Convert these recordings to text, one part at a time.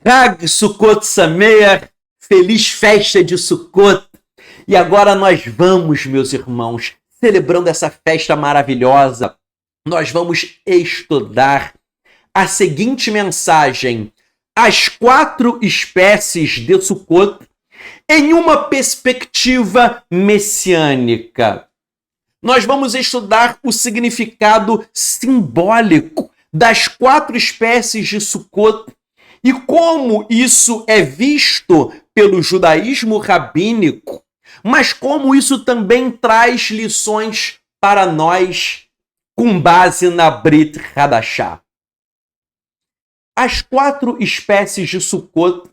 Hag Sukkot Sameach, feliz festa de Sukkot. E agora nós vamos, meus irmãos, celebrando essa festa maravilhosa, nós vamos estudar a seguinte mensagem: as 4 espécies de Sukkot em uma perspectiva messiânica. Nós vamos estudar o significado simbólico das 4 espécies de Sukkot e como isso é visto pelo judaísmo rabínico, mas como isso também traz lições para nós com base na Brit Hadashah. As 4 espécies de Sukkot,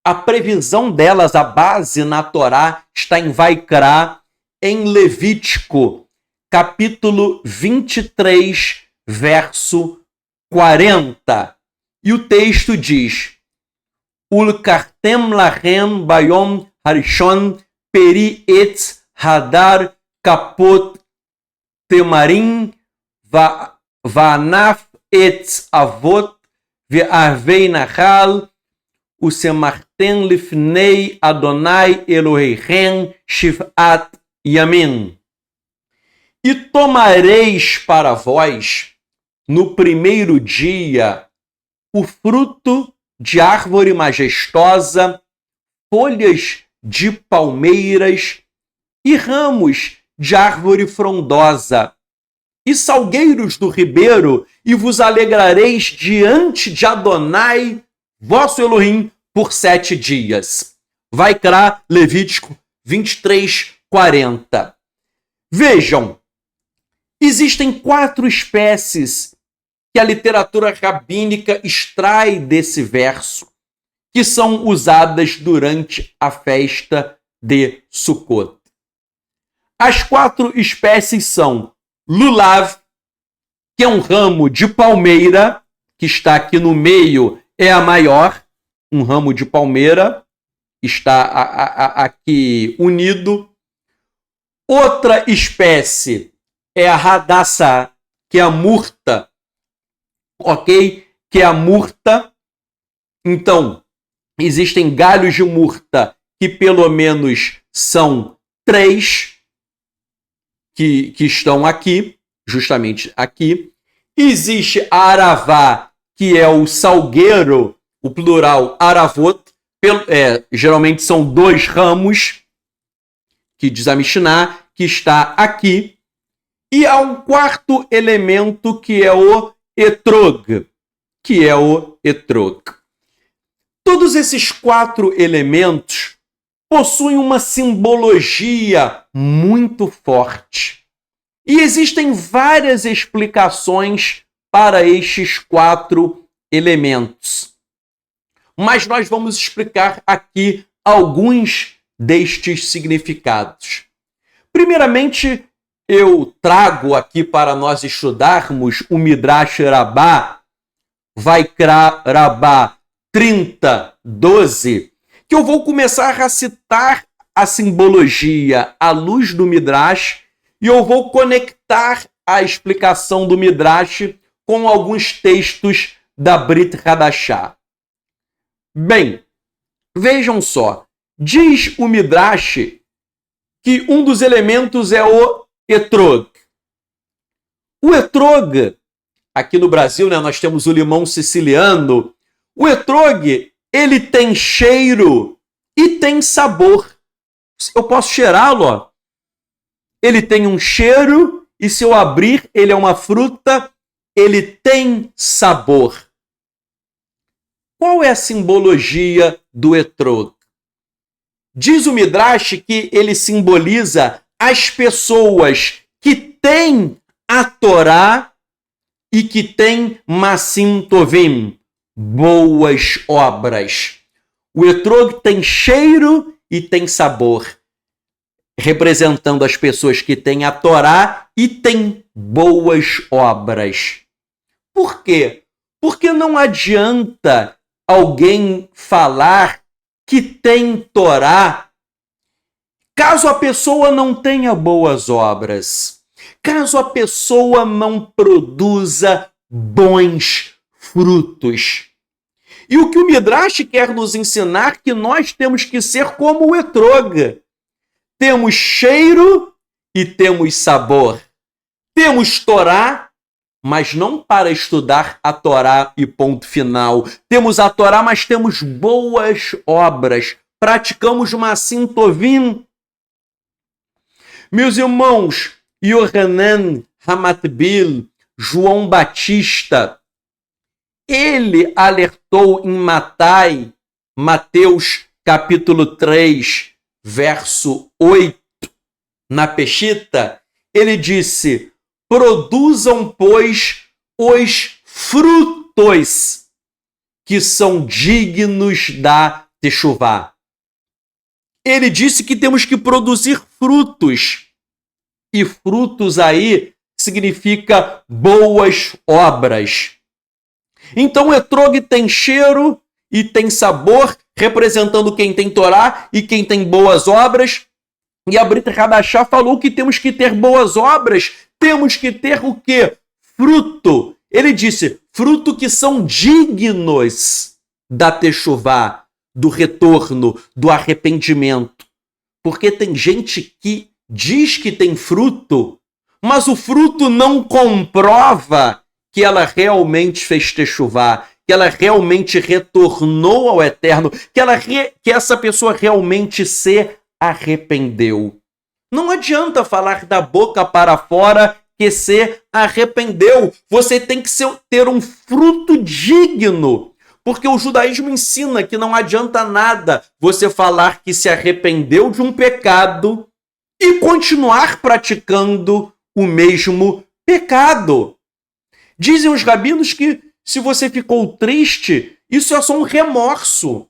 a previsão delas, a base na Torá, está em Vaikra, em Levítico, capítulo 23, verso 40. E o texto diz: Ulkartem lachem bayom harishon peri etz hadar kapot temarim vanaf etz avot ve'arvei nachal usemartem lifnei Adonai Elohechem shivat yamin. E tomareis para vós no primeiro dia o fruto de árvore majestosa, folhas de palmeiras e ramos de árvore frondosa, e salgueiros do ribeiro, e vos alegrareis diante de Adonai, vosso Elohim, por 7 dias. Vaikra, Levítico 23, 40. Vejam, existem 4 espécies que a literatura rabínica extrai desse verso, que são usadas durante a festa de Sukkot. As 4 espécies são lulav, que é um ramo de palmeira, que está aqui no meio, é a maior, um ramo de palmeira, está aqui unido. Outra espécie é a hadassah, que é a murta, ok? Que é a murta. Então, existem galhos de murta que pelo menos são 3 que estão aqui, justamente aqui. Existe a aravá, que é o salgueiro, o plural aravot, geralmente são 2 ramos, que diz a Mishnah, que está aqui. E há um 4º elemento que é o etrog, Todos esses 4 elementos possuem uma simbologia muito forte. E existem várias explicações para estes 4 elementos. Mas nós vamos explicar aqui alguns destes significados. Primeiramente, eu trago aqui para nós estudarmos o Midrash Rabbah, Vaikra Rabbah 30, 12, que eu vou começar a citar a simbologia à luz do Midrash e eu vou conectar a explicação do Midrash com alguns textos da Brit Hadashah. Bem, vejam só, diz o Midrash que um dos elementos é o etrog. O etrog, aqui no Brasil, né, nós temos o limão siciliano. O etrog, ele tem cheiro e tem sabor. Eu posso cheirá-lo, ó. Ele tem um cheiro e se eu abrir, ele é uma fruta, ele tem sabor. Qual é a simbologia do etrog? Diz o Midrash que ele simboliza as pessoas que têm a Torá e que têm Masim Tovim, boas obras. O etrog tem cheiro e tem sabor, representando as pessoas que têm a Torá e têm boas obras. Por quê? Porque não adianta alguém falar que tem Torá caso a pessoa não tenha boas obras, caso a pessoa não produza bons frutos. E o que o Midrash quer nos ensinar que nós temos que ser como o etrog. Temos cheiro e temos sabor. Temos Torá, mas não para estudar a Torá e ponto final. Temos a Torá, mas temos boas obras. Praticamos Maasim Tovim. Meus irmãos, Yohanan Hamatbil, João Batista, ele alertou em Mateus capítulo 3, verso 8, na Peshita, ele disse: produzam, pois, os frutos que são dignos da Teshuvá. Ele disse que temos que produzir frutos. E frutos aí significa boas obras. Então o etrog tem cheiro e tem sabor, representando quem tem Torá e quem tem boas obras. E a Brit Hadashah falou que temos que ter boas obras, temos que ter o quê? Fruto. Ele disse, fruto que são dignos da Teshuvá, do retorno, do arrependimento. Porque tem gente que diz que tem fruto, mas o fruto não comprova que ela realmente fez Teshuvá, que ela realmente retornou ao Eterno, que essa pessoa realmente se arrependeu. Não adianta falar da boca para fora que se arrependeu. Você tem que ter um fruto digno. Porque o judaísmo ensina que não adianta nada você falar que se arrependeu de um pecado e continuar praticando o mesmo pecado. Dizem os rabinos que se você ficou triste, isso é só um remorso.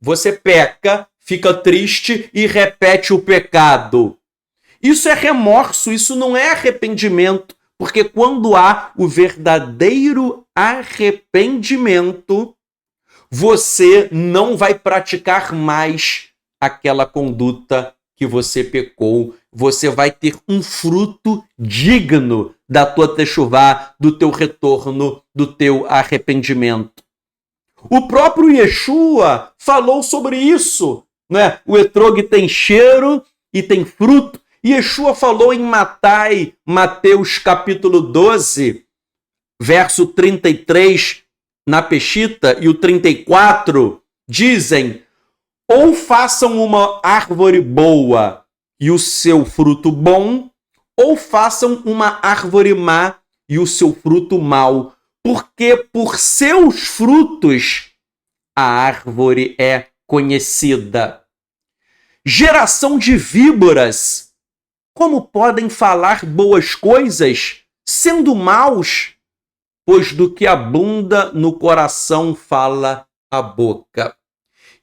Você peca, fica triste e repete o pecado. Isso é remorso, isso não é arrependimento, porque quando há o verdadeiro arrependimento, você não vai praticar mais aquela conduta que você pecou. Você vai ter um fruto digno da tua teshuvá, do teu retorno, do teu arrependimento. O próprio Yeshua falou sobre isso, né? O etrog tem cheiro e tem fruto. Yeshua falou em Mateus capítulo 12, verso 33, na Peshita, e o 34, dizem: ou façam uma árvore boa e o seu fruto bom, ou façam uma árvore má e o seu fruto mau, porque por seus frutos a árvore é conhecida. Geração de víboras, como podem falar boas coisas, sendo maus? Pois do que abunda no coração fala a boca.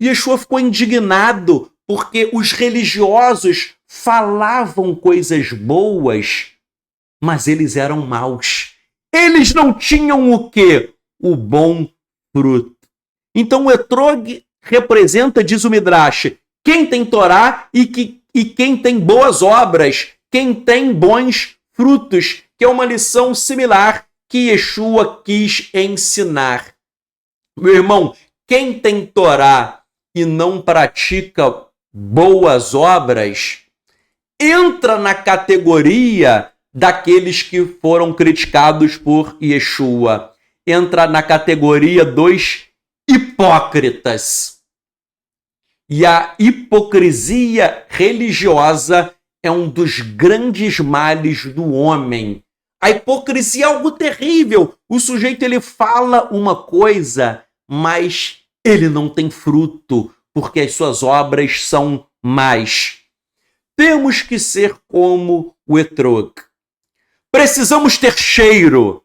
Yeshua ficou indignado porque os religiosos falavam coisas boas, mas eles eram maus. Eles não tinham o quê? O bom fruto. Então o etrog representa, diz o Midrash, quem tem Torá e quem tem boas obras, quem tem bons frutos, que é uma lição similar que Yeshua quis ensinar. Meu irmão, quem tem Torá e não pratica boas obras, entra na categoria daqueles que foram criticados por Yeshua. Entra na categoria dos hipócritas. E a hipocrisia religiosa é um dos grandes males do homem. A hipocrisia é algo terrível. O sujeito ele fala uma coisa, mas ele não tem fruto, porque as suas obras são más. Temos que ser como o etrog. Precisamos ter cheiro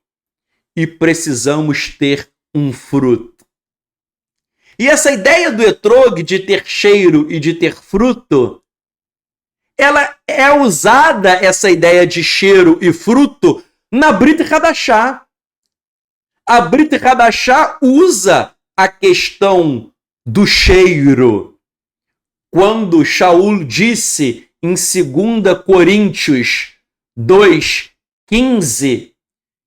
e precisamos ter um fruto. E essa ideia do etrog de ter cheiro e de ter fruto, ela é usada, essa ideia de cheiro e fruto, na Brit Hadashah. A Brit Hadashah usa a questão do cheiro. Quando Shaul disse em 2 Coríntios 2:15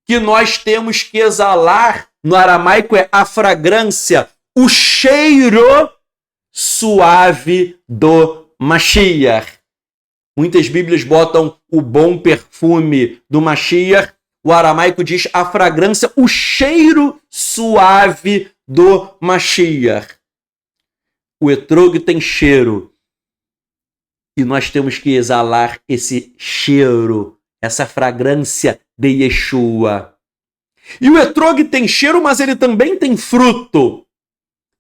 que nós temos que exalar, no aramaico é a fragrância, o cheiro suave do Mashiach. Muitas Bíblias botam o bom perfume do Mashiach. O aramaico diz a fragrância, o cheiro suave do Mashiach. O etrog tem cheiro. E nós temos que exalar esse cheiro, essa fragrância de Yeshua. E o etrog tem cheiro, mas ele também tem fruto.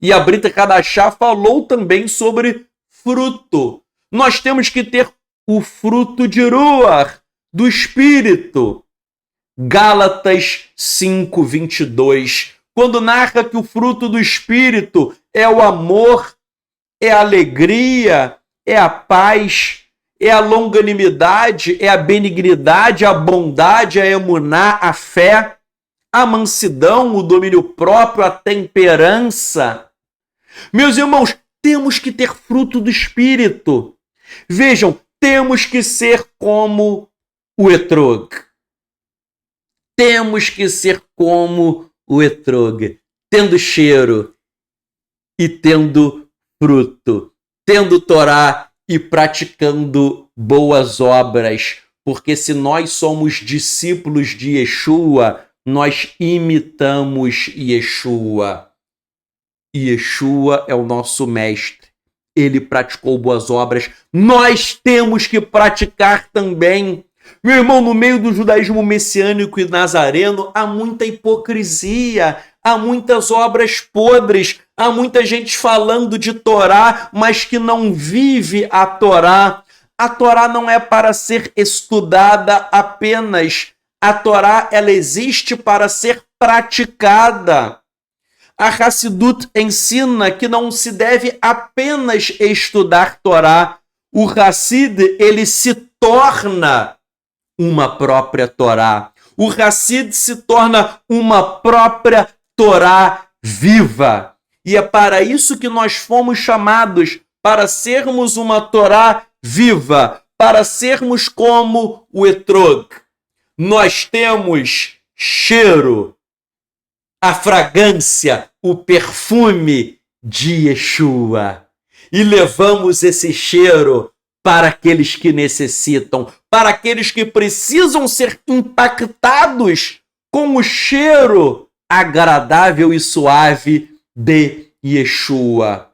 E a Brit Hadashah falou também sobre fruto. Nós temos que ter o fruto de Ruach, do Espírito. Gálatas 5:22, quando narra que o fruto do Espírito é o amor, é a alegria, é a paz, é a longanimidade, é a benignidade, a bondade, a emuná, a fé, a mansidão, o domínio próprio, a temperança. Meus irmãos, temos que ter fruto do Espírito. Vejam, temos que ser como o etrog. Temos que ser como o etrog, tendo cheiro e tendo fruto, tendo Torá e praticando boas obras, porque se nós somos discípulos de Yeshua, nós imitamos Yeshua. Yeshua é o nosso mestre. Ele praticou boas obras. Nós temos que praticar também. Meu irmão, no meio do judaísmo messiânico e nazareno, há muita hipocrisia, há muitas obras podres, há muita gente falando de Torá, mas que não vive a Torá. A Torá não é para ser estudada apenas. A Torá, ela existe para ser praticada. A Hassidut ensina que não se deve apenas estudar Torá. O Hassid, ele se torna uma própria Torá. O Hassid se torna uma própria Torá viva. E é para isso que nós fomos chamados, para sermos uma Torá viva, para sermos como o etrog. Nós temos cheiro, a fragrância, o perfume de Yeshua. E levamos esse cheiro para aqueles que necessitam, para aqueles que precisam ser impactados com o cheiro agradável e suave de Yeshua.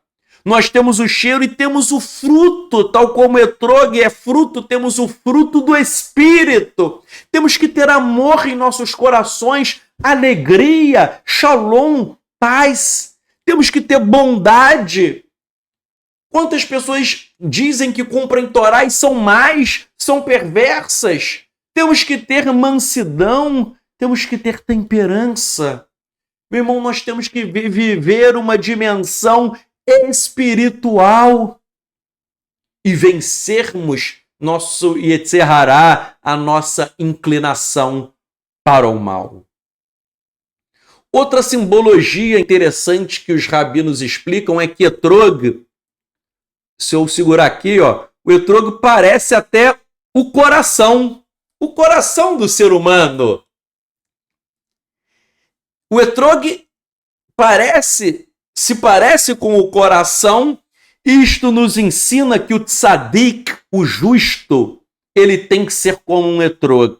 Nós temos o cheiro e temos o fruto, tal como o etrog é fruto, temos o fruto do Espírito. Temos que ter amor em nossos corações, alegria, shalom, paz. Temos que ter bondade. Quantas pessoas dizem que cumprem Torá e são más, são perversas? Temos que ter mansidão, temos que ter temperança. Meu irmão, nós temos que viver uma dimensão espiritual e vencermos nosso Yetzer Hará, a nossa inclinação para o mal. Outra simbologia interessante que os rabinos explicam é que etrog, se eu segurar aqui, ó, o etrog parece até o coração do ser humano. O etrog se parece com o coração. Isto nos ensina que o tzadik, o justo, ele tem que ser como um etrog.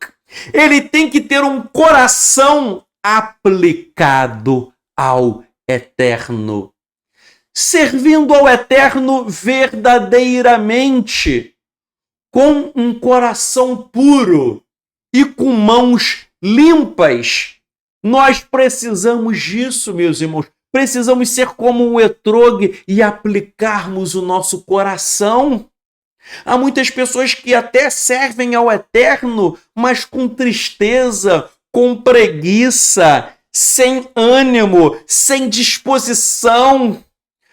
Ele tem que ter um coração aplicado ao eterno, servindo ao eterno verdadeiramente, com um coração puro e com mãos limpas. Nós precisamos disso, meus irmãos. Precisamos ser como um etrog e aplicarmos o nosso coração. Há muitas pessoas que até servem ao eterno, mas com tristeza, com preguiça, sem ânimo, sem disposição.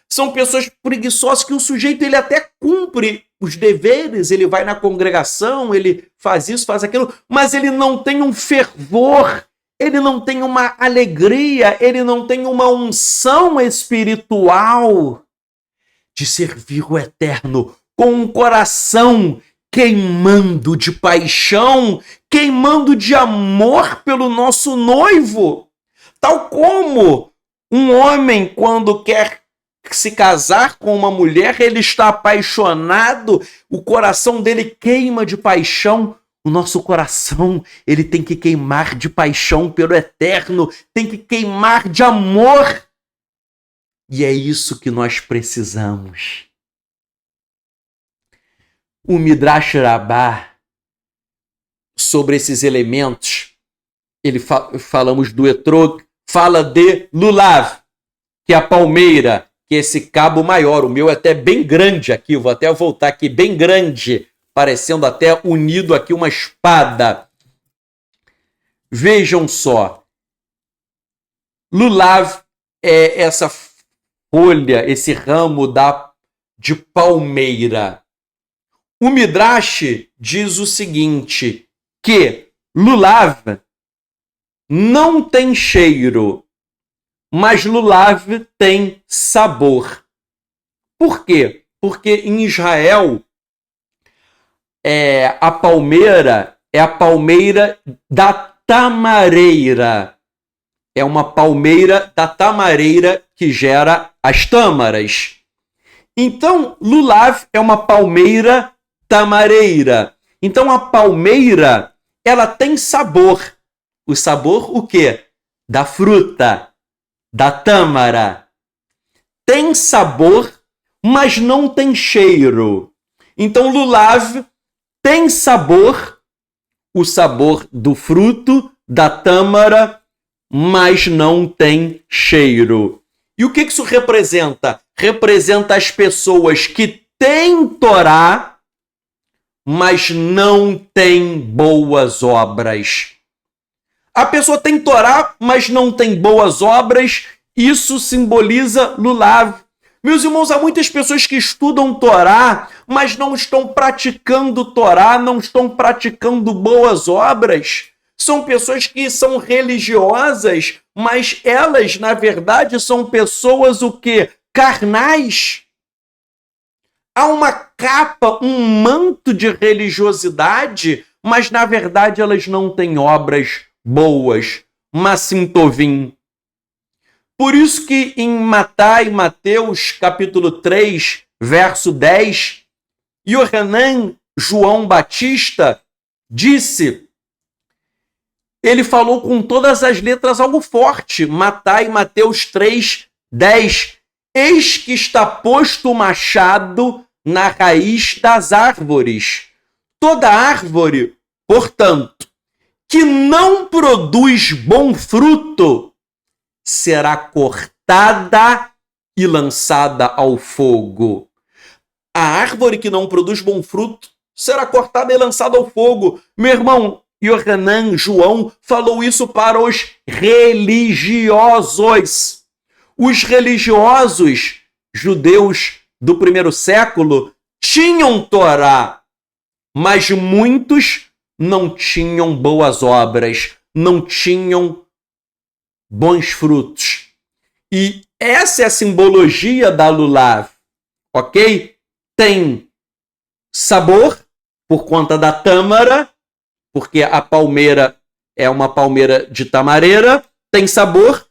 São pessoas preguiçosas que o sujeito ele até cumpre os deveres, ele vai na congregação, ele faz isso, faz aquilo, mas ele não tem um fervor, ele não tem uma alegria, ele não tem uma unção espiritual de servir o eterno com um coração queimando de paixão, queimando de amor pelo nosso noivo. Tal como Um homem, quando quer se casar com uma mulher, ele está apaixonado, o coração dele queima de paixão. O nosso coração, ele tem que queimar de paixão pelo eterno, tem que queimar de amor. E é isso que nós precisamos. O Midrash Rabbah, sobre esses elementos, falamos do etrog, fala de lulav, que é a palmeira, que é esse cabo maior. O meu é até bem grande aqui, vou até voltar aqui, bem grande, parecendo até unido aqui uma espada. Vejam só, lulav é essa folha, esse ramo de palmeira. O Midrash diz o seguinte, que lulav não tem cheiro, mas lulav tem sabor. Por quê? Porque em Israel, a palmeira é a palmeira da tamareira. É uma palmeira da tamareira que gera as tâmaras. Então, lulav é uma palmeira tamareira. Então, a palmeira, ela tem sabor. O sabor, o quê? Da fruta, da tâmara. Tem sabor, mas não tem cheiro. Então, lulav tem sabor, o sabor do fruto, da tâmara, mas não tem cheiro. E o que isso representa? Representa as pessoas que têm Torá, mas não têm boas obras. A pessoa tem Torá, mas não tem boas obras, isso simboliza lulav. Meus irmãos, há muitas pessoas que estudam Torá, mas não estão praticando Torá, não estão praticando boas obras. São pessoas que são religiosas, mas elas, na verdade, são pessoas o quê? Carnais. Há uma capa, um manto de religiosidade, mas, na verdade, elas não têm obras boas. Massim Tovim. Por isso que em Mateus, capítulo 3, verso 10, Yohanan João Batista disse, ele falou com todas as letras algo forte, Mateus 3, 10, eis que está posto o machado na raiz das árvores. Toda árvore, portanto, que não produz bom fruto, será cortada e lançada ao fogo. A árvore que não produz bom fruto será cortada e lançada ao fogo. Meu irmão, Yohanan, João, falou isso para os religiosos. Os religiosos judeus do primeiro século tinham Torá, mas muitos não tinham boas obras, não tinham bons frutos. E essa é a simbologia da lulav, ok? Tem sabor por conta da tâmara, porque a palmeira é uma palmeira de tamareira, tem sabor,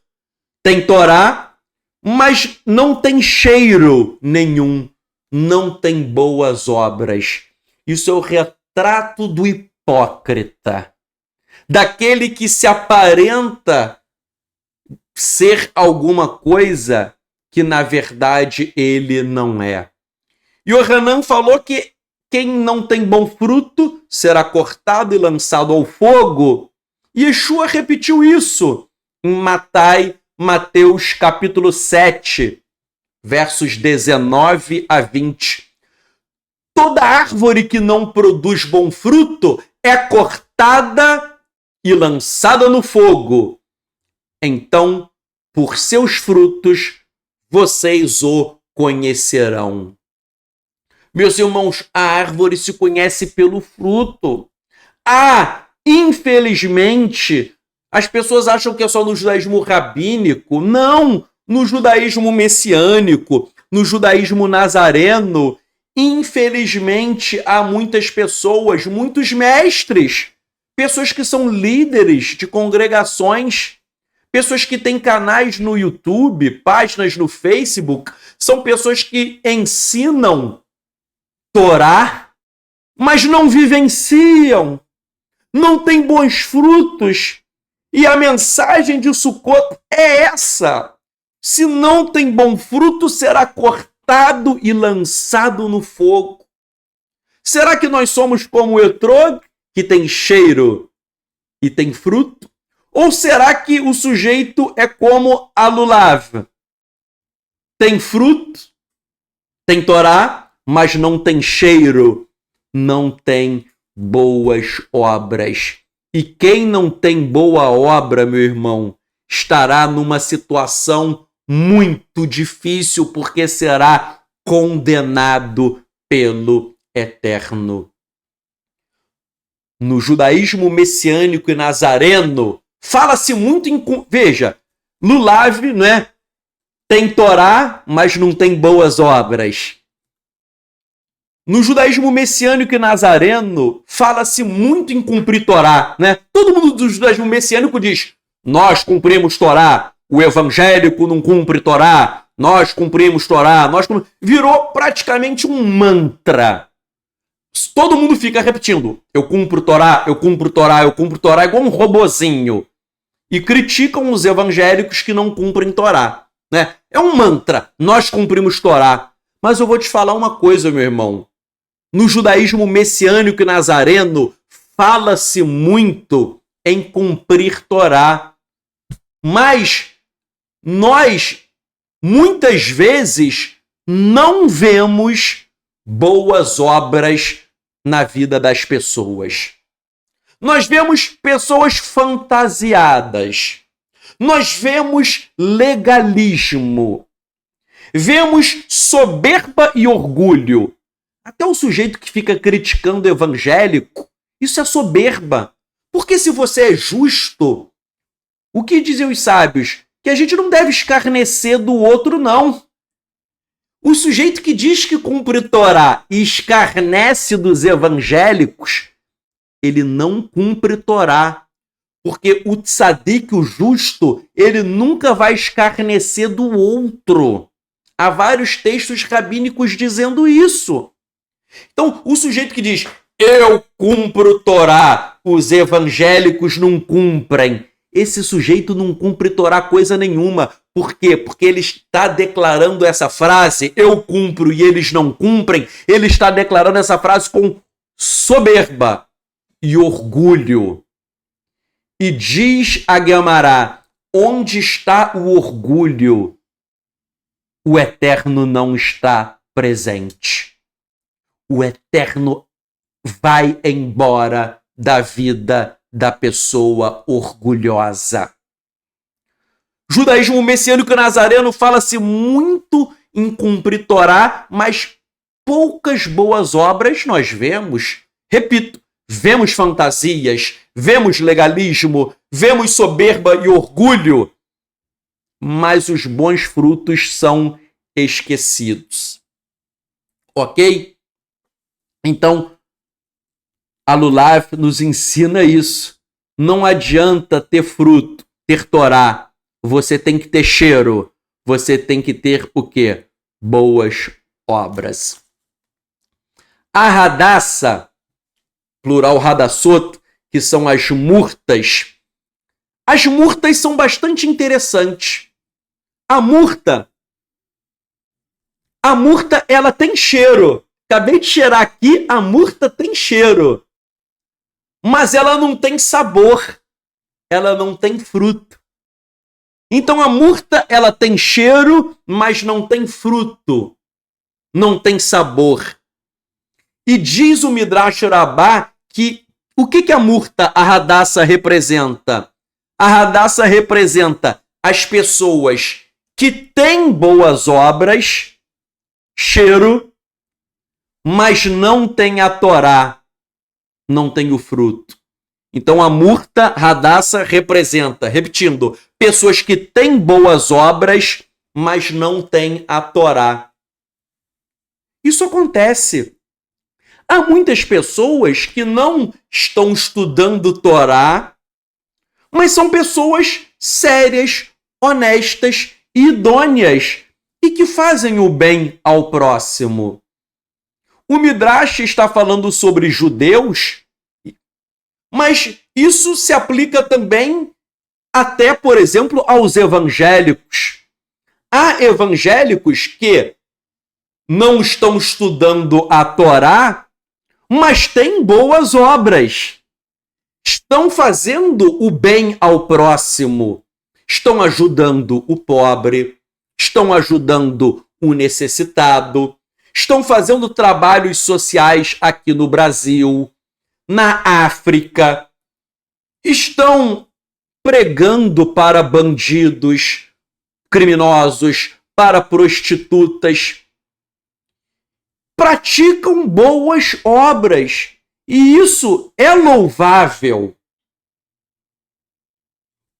tem Torá, mas não tem cheiro nenhum, não tem boas obras. Isso é o retrato do hipócrita, daquele que se aparenta ser alguma coisa que, na verdade, ele não é. Yohanan falou que quem não tem bom fruto será cortado e lançado ao fogo. Yeshua repetiu isso em Mateus capítulo 7, versos 19 a 20. Toda árvore que não produz bom fruto é cortada e lançada no fogo. Então, por seus frutos, vocês o conhecerão. Meus irmãos, a árvore se conhece pelo fruto. Infelizmente, as pessoas acham que é só no judaísmo rabínico. Não! No judaísmo messiânico, no judaísmo nazareno, infelizmente, há muitas pessoas, muitos mestres, pessoas que são líderes de congregações, pessoas que têm canais no YouTube, páginas no Facebook, são pessoas que ensinam Torá, mas não vivenciam, não têm bons frutos. E a mensagem de Sukkot é essa: se não tem bom fruto, será cortado e lançado no fogo. Será que nós somos como o etrog, que tem cheiro e tem fruto? Ou será que o sujeito é como a lulav? Tem fruto, tem Torá, mas não tem cheiro, não tem boas obras. E quem não tem boa obra, meu irmão, estará numa situação muito difícil, porque será condenado pelo Eterno. No judaísmo messiânico e nazareno, fala-se muito em... Veja, lulav, não é? Tem Torá, mas não tem boas obras. No judaísmo messiânico e nazareno, fala-se muito em cumprir Torá, né? Todo mundo do judaísmo messiânico diz: nós cumprimos Torá, o evangélico não cumpre Torá, nós cumprimos Torá, virou praticamente um mantra. Todo mundo fica repetindo: eu cumpro Torá, eu cumpro Torá, eu cumpro Torá, igual um robozinho. E criticam os evangélicos que não cumprem Torá, né? É um mantra, nós cumprimos Torá. Mas eu vou te falar uma coisa, meu irmão. No judaísmo messiânico e nazareno, fala-se muito em cumprir Torá. Mas nós, muitas vezes, não vemos boas obras na vida das pessoas. Nós vemos pessoas fantasiadas. Nós vemos legalismo. Vemos soberba e orgulho. Até o sujeito que fica criticando o evangélico, isso é soberba. Porque se você é justo, o que dizem os sábios? Que a gente não deve escarnecer do outro, não. O sujeito que diz que cumpre Torá e escarnece dos evangélicos, ele não cumpre Torá. Porque o tzadik, o justo, ele nunca vai escarnecer do outro. Há vários textos rabínicos dizendo isso. Então, o sujeito que diz: eu cumpro Torá, os evangélicos não cumprem. Esse sujeito não cumpre Torá coisa nenhuma. Por quê? Porque ele está declarando essa frase, eu cumpro e eles não cumprem. Ele está declarando essa frase com soberba e orgulho. E diz a Guemará: onde está o orgulho? O Eterno não está presente. O Eterno vai embora da vida da pessoa orgulhosa. Judaísmo messiânico nazareno fala-se muito em cumprir Torá, mas poucas boas obras nós vemos. Repito, vemos fantasias, vemos legalismo, vemos soberba e orgulho, mas os bons frutos são esquecidos. Ok? Então, a lulav nos ensina isso. Não adianta ter fruto, ter Torá. Você tem que ter cheiro. Você tem que ter o quê? Boas obras. A Hadassah, plural Hadassot, que são as murtas. As murtas são bastante interessantes. A murta, ela tem cheiro. Acabei de cheirar aqui, a murta tem cheiro. Mas ela não tem sabor. Ela não tem fruto. Então a murta, ela tem cheiro, mas não tem fruto. Não tem sabor. E diz o Midrash Rabbah que o que a murta, a Hadassah, representa? A Hadassah representa as pessoas que têm boas obras, cheiro, mas não tem a Torá, não tem o fruto. Então a murta, Hadassah, representa, repetindo, pessoas que têm boas obras, mas não têm a Torá. Isso acontece. Há muitas pessoas que não estão estudando Torá, mas são pessoas sérias, honestas e idôneas e que fazem o bem ao próximo. O Midrash está falando sobre judeus, mas isso se aplica também até, por exemplo, aos evangélicos. Há evangélicos que não estão estudando a Torá, mas têm boas obras. Estão fazendo o bem ao próximo. Estão ajudando o pobre, estão ajudando o necessitado, estão fazendo trabalhos sociais aqui no Brasil, na África, estão pregando para bandidos, criminosos, para prostitutas, praticam boas obras e isso é louvável.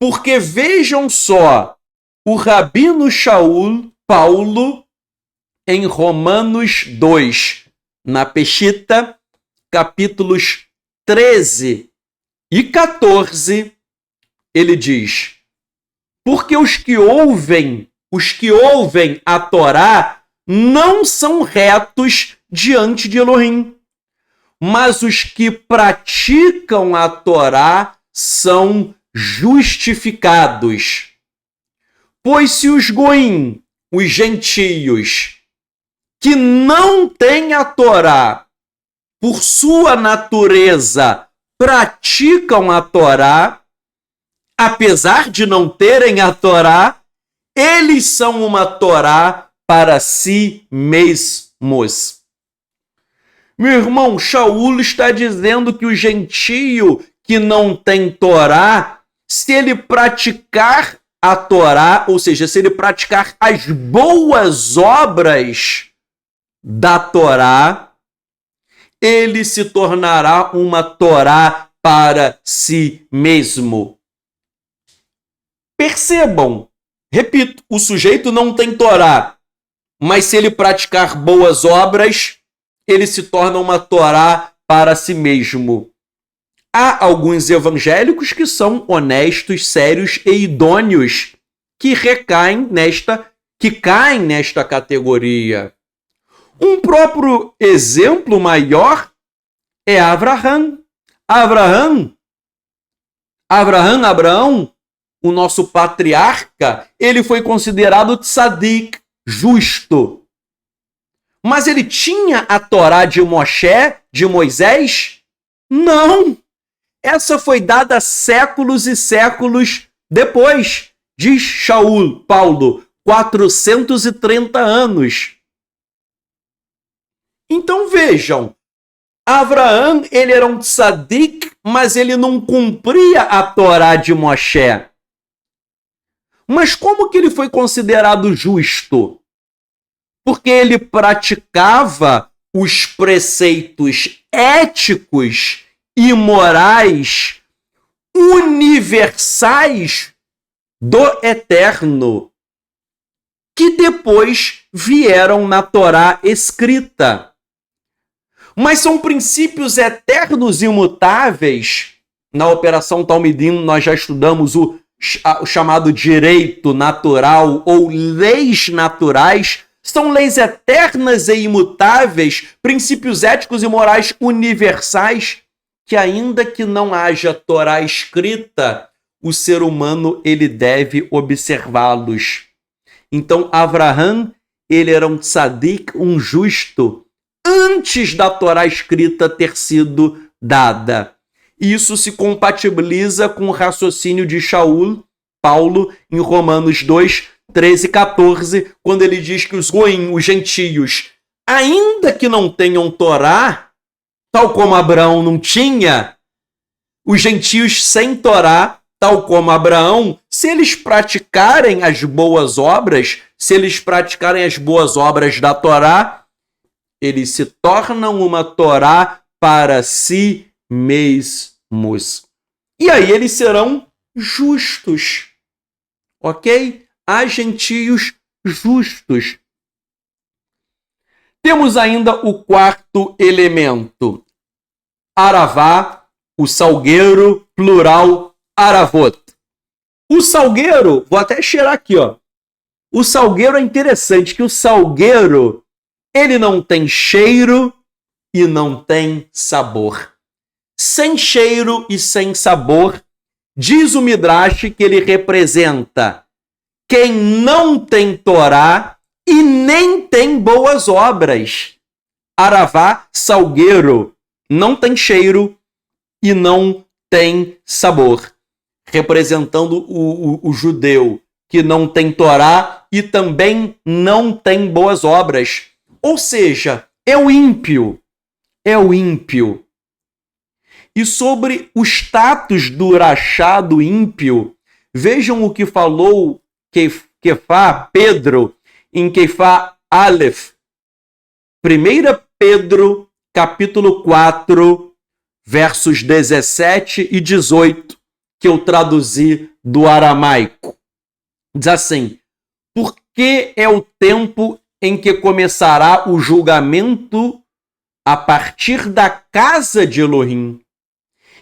Porque vejam só, o Rabino Shaul, Paulo, em Romanos 2, na Peshita, capítulos 13 e 14, ele diz: porque os que ouvem a Torá não são retos diante de Elohim, mas os que praticam a Torá são justificados. Pois se os goim, os gentios, que não têm a Torá, por sua natureza, praticam a Torá, apesar de não terem a Torá, eles são uma Torá para si mesmos. Meu irmão, Shaul está dizendo que o gentio que não tem Torá, se ele praticar a Torá, ou seja, se ele praticar as boas obras da Torá, ele se tornará uma Torá para si mesmo. Percebam, repito, o sujeito não tem Torá, mas se ele praticar boas obras, ele se torna uma Torá para si mesmo. Há alguns evangélicos que são honestos, sérios e idôneos, que caem nesta categoria. Um próprio exemplo maior é Abraão, o nosso patriarca, ele foi considerado tzadik, justo. Mas ele tinha a Torá de Moshe, de Moisés? Não! Essa foi dada séculos e séculos depois, diz Shaul, Paulo, 430 anos. Então vejam, Abraão, ele era um tzadik, mas ele não cumpria a Torá de Moshe. Mas como que ele foi considerado justo? Porque ele praticava os preceitos éticos e morais universais do Eterno, que depois vieram na Torá escrita. Mas são princípios eternos e imutáveis. Na Operação Talmidim nós já estudamos o chamado direito natural ou leis naturais. São leis eternas e imutáveis, princípios éticos e morais universais, que ainda que não haja Torá escrita, o ser humano ele deve observá-los. Então, Abraão, ele era um tzadik, um justo, antes da Torá escrita ter sido dada. Isso se compatibiliza com o raciocínio de Shaul, Paulo, em Romanos 2, 13 e 14, quando ele diz que os goim, os gentios, ainda que não tenham Torá, tal como Abraão não tinha, os gentios sem Torá, tal como Abraão, se eles praticarem as boas obras, da Torá, eles se tornam uma Torá para si mesmos. E aí eles serão justos, ok? Há gentios justos. Temos ainda o quarto elemento. Aravá, o salgueiro, plural, aravot. O salgueiro, vou até cheirar aqui, ó. O salgueiro é interessante, que o salgueiro, ele não tem cheiro e não tem sabor. Sem cheiro e sem sabor, diz o Midrash que ele representa quem não tem Torá e nem tem boas obras. Aravá, salgueiro, não tem cheiro e não tem sabor. Representando o judeu que não tem Torá e também não tem boas obras. Ou seja, é o ímpio. É o ímpio. E sobre o status do rachá, do ímpio, vejam o que falou Kefá, Pedro, em Kefá Aleph. 1 Pedro, capítulo 4, versos 17 e 18, que eu traduzi do aramaico. Diz assim: porque é o tempo em que começará o julgamento a partir da casa de Elohim.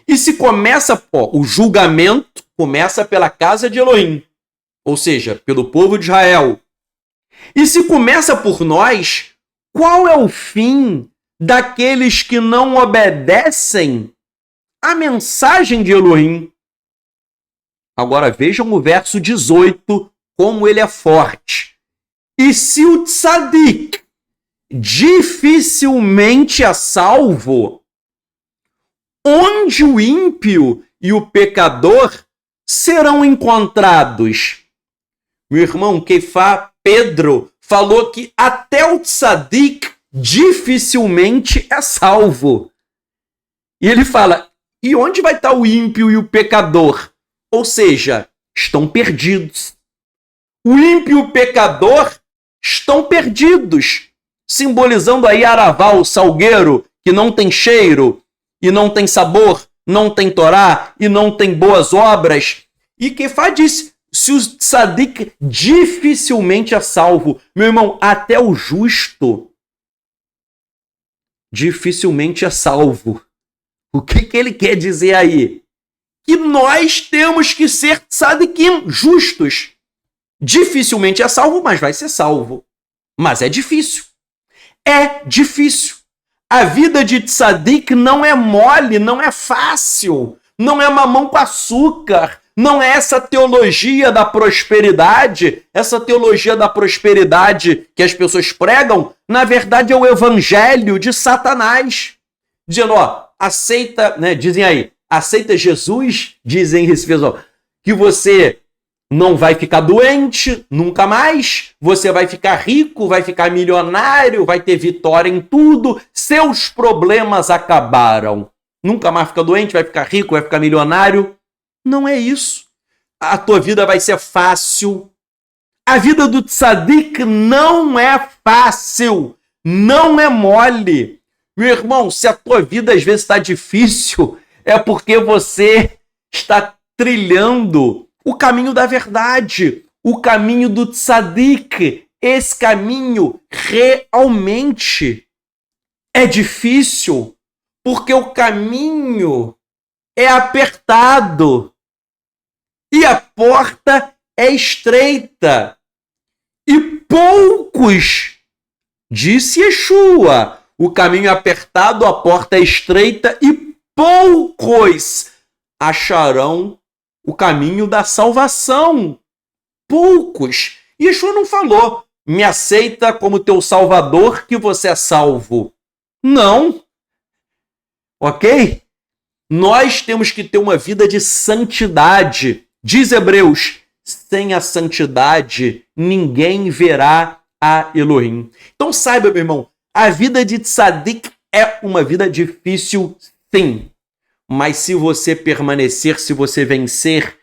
E se começa, o julgamento começa pela casa de Elohim, ou seja, pelo povo de Israel. E se começa por nós, qual é o fim daqueles que não obedecem à mensagem de Elohim? Agora vejam o verso 18, como ele é forte. E se o tzadik dificilmente é salvo, onde o ímpio e o pecador serão encontrados? Meu irmão, Kefá, Pedro, falou que até o tzadik dificilmente é salvo. E ele fala, e onde vai estar o ímpio e o pecador? Ou seja, estão perdidos. O ímpio e o pecador estão perdidos, simbolizando aí Aravá, o salgueiro, que não tem cheiro e não tem sabor, não tem Torá e não tem boas obras. E Kefá disse, se o tzadik dificilmente é salvo, meu irmão, até o justo dificilmente é salvo. O que ele quer dizer aí? Que nós temos que ser tzadikim, justos. Dificilmente é salvo, mas vai ser salvo. Mas é difícil. É difícil. A vida de tzadik não é mole, não é fácil. Não é mamão com açúcar. Não é essa teologia da prosperidade. Essa teologia da prosperidade que as pessoas pregam, na verdade é o evangelho de Satanás. Dizendo, ó, aceita, né? Dizem aí, aceita Jesus, dizem esse pessoal, que você não vai ficar doente nunca mais, você vai ficar rico, vai ficar milionário, vai ter vitória em tudo, seus problemas acabaram. Nunca mais fica doente, vai ficar rico, vai ficar milionário. Não é isso. A tua vida vai ser fácil. A vida do tzadik não é fácil, não é mole. Meu irmão, se a tua vida às vezes está difícil, é porque você está trilhando o caminho da verdade, o caminho do tzadik. Esse caminho realmente é difícil, porque o caminho é apertado e a porta é estreita. E poucos, disse Yeshua, o caminho é apertado, a porta é estreita e poucos acharão o caminho da salvação. Poucos. Yeshua não falou, me aceita como teu salvador que você é salvo. Não. Ok? Nós temos que ter uma vida de santidade. Diz Hebreus, sem a santidade ninguém verá a Elohim. Então saiba, meu irmão, a vida de tzadik é uma vida difícil, sim. Mas se você permanecer, se você vencer,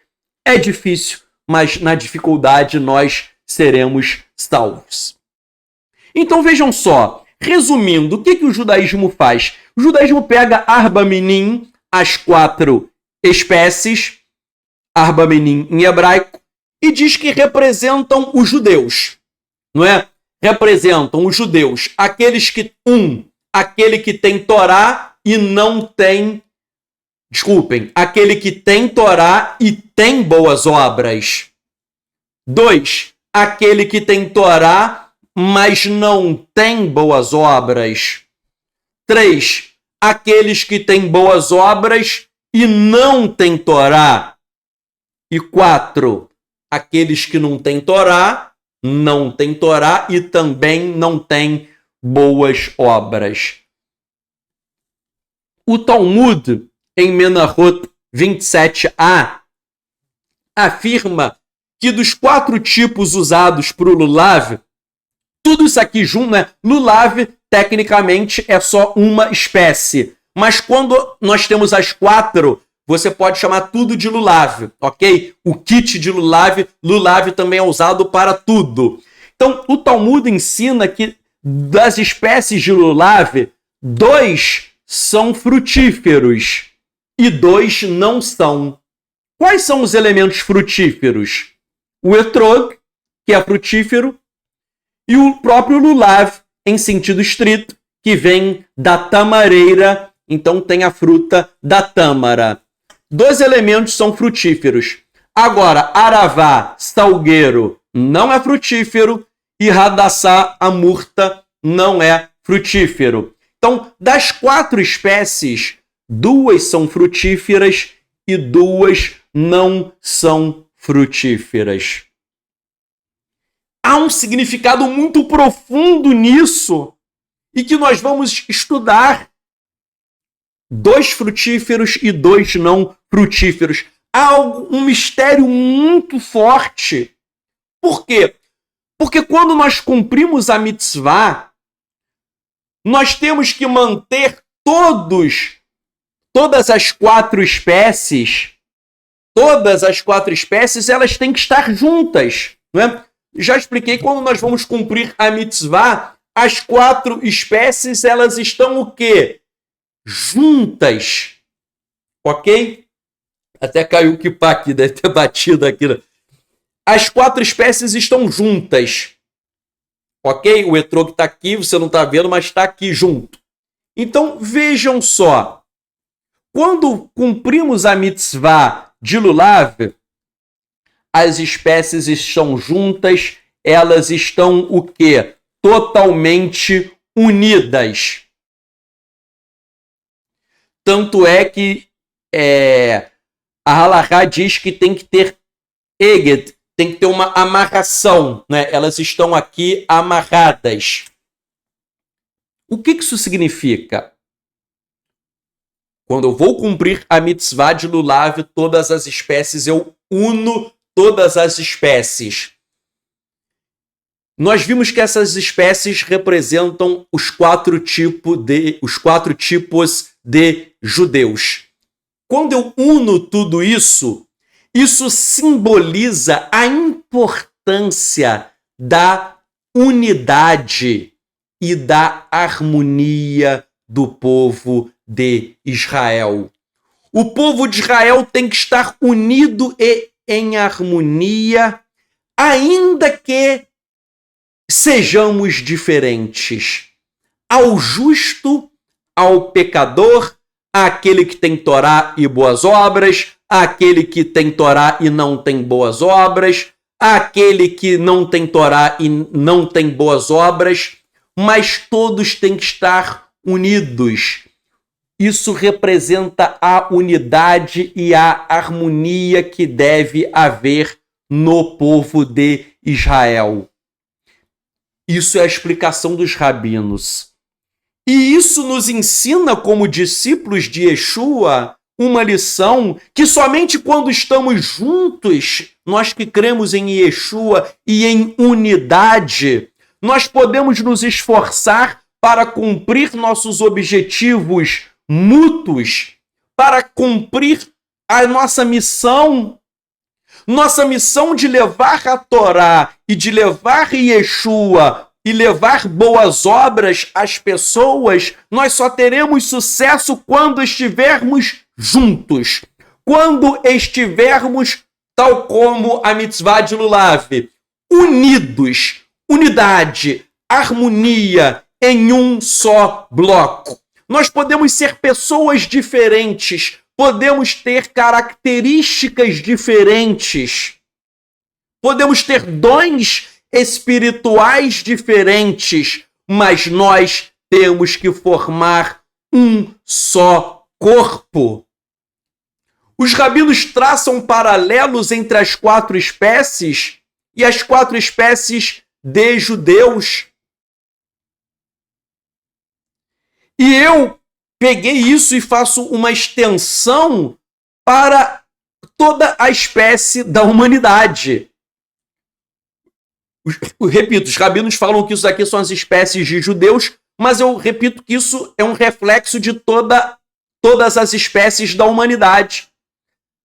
é difícil, mas na dificuldade nós seremos salvos. Então vejam só, resumindo, o que o judaísmo faz? O judaísmo pega Arba Minim, as 4 espécies, Arba Minim em hebraico, e diz que representam os judeus, não é? Representam os judeus, aquele que tem Torá e não tem Desculpem, aquele que tem Torá e tem boas obras. 2, aquele que tem Torá, mas não tem boas obras. 3, aqueles que têm boas obras e não têm Torá. E 4, aqueles que não têm Torá, não têm Torá e também não têm boas obras. O Talmud, em Menachot 27a, afirma que dos 4 tipos usados para o lulav, tudo isso aqui junto, né? Lulav, tecnicamente, é só uma espécie. Mas quando nós temos as 4, você pode chamar tudo de lulav, ok? O kit de lulav também é usado para tudo. Então, o Talmud ensina que das espécies de lulav, 2 são frutíferos e 2 não são. Quais são os elementos frutíferos? O etrog, que é frutífero, e o próprio lulav, em sentido estrito, que vem da tamareira, então tem a fruta da tâmara. 2 elementos são frutíferos. Agora, aravá, salgueiro, não é frutífero, e radassá, a murta, não é frutífero. Então, das 4 espécies, 2 são frutíferas e 2 não são frutíferas. Há um significado muito profundo nisso e que nós vamos estudar. 2 frutíferos e 2 não frutíferos. Há um mistério muito forte. Por quê? Porque quando nós cumprimos a mitzvah, nós temos que manter todas as 4 espécies, elas têm que estar juntas, não é? Já expliquei, quando nós vamos cumprir a mitzvah, as 4 espécies, elas estão o quê? Juntas, ok? Até caiu o kipá aqui, deve ter batido aqui. As 4 espécies estão juntas, ok? O etrog está aqui, você não está vendo, mas está aqui junto. Então, vejam só. Quando cumprimos a mitzvah de lulav, as espécies estão juntas, elas estão o quê? Totalmente unidas. Tanto é que a halachá diz que tem que ter eged, tem que ter uma amarração, né? Elas estão aqui amarradas. O que isso significa? Quando eu vou cumprir a mitzvah de lulav, todas as espécies, eu uno todas as espécies. Nós vimos que essas espécies representam os 4 tipos de judeus. Quando eu uno tudo isso, isso simboliza a importância da unidade e da harmonia do povo de Israel. O povo de Israel tem que estar unido e em harmonia, ainda que sejamos diferentes. Ao justo, ao pecador, àquele que tem Torá e boas obras, àquele que tem Torá e não tem boas obras, àquele que não tem Torá e não tem boas obras, mas todos têm que estar unidos. Isso representa a unidade e a harmonia que deve haver no povo de Israel. Isso é a explicação dos rabinos. E isso nos ensina, como discípulos de Yeshua, uma lição que somente quando estamos juntos, nós que cremos em Yeshua e em unidade, nós podemos nos esforçar para cumprir nossos objetivos mútuos, para cumprir a nossa missão de levar a Torá e de levar Yeshua e levar boas obras às pessoas. Nós só teremos sucesso quando estivermos juntos, quando estivermos, tal como a mitzvah de lulav, unidos, unidade, harmonia em um só bloco. Nós podemos ser pessoas diferentes, podemos ter características diferentes, podemos ter dons espirituais diferentes, mas nós temos que formar um só corpo. Os rabinos traçam paralelos entre as 4 espécies e as 4 espécies de judeus. E eu peguei isso e faço uma extensão para toda a espécie da humanidade. Repito, os rabinos falam que isso aqui são as espécies de judeus, mas eu repito que isso é um reflexo de todas as espécies da humanidade.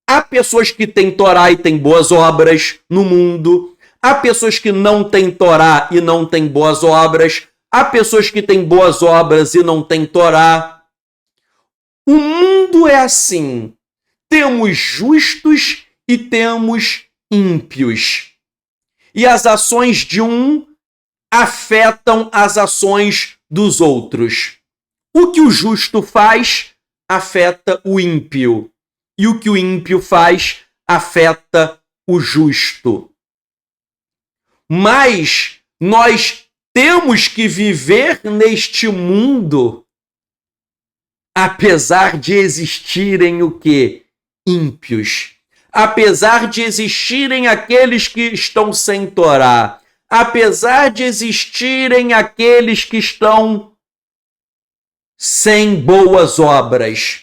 Há pessoas que têm Torá e têm boas obras no mundo. Há pessoas que não têm Torá e não têm boas obras. Há pessoas que têm boas obras e não têm Torá. O mundo é assim. Temos justos e temos ímpios. E as ações de um afetam as ações dos outros. O que o justo faz afeta o ímpio. E o que o ímpio faz afeta o justo. Mas nós temos que viver neste mundo, apesar de existirem o quê? Ímpios. Apesar de existirem aqueles que estão sem Torá. Apesar de existirem aqueles que estão sem boas obras.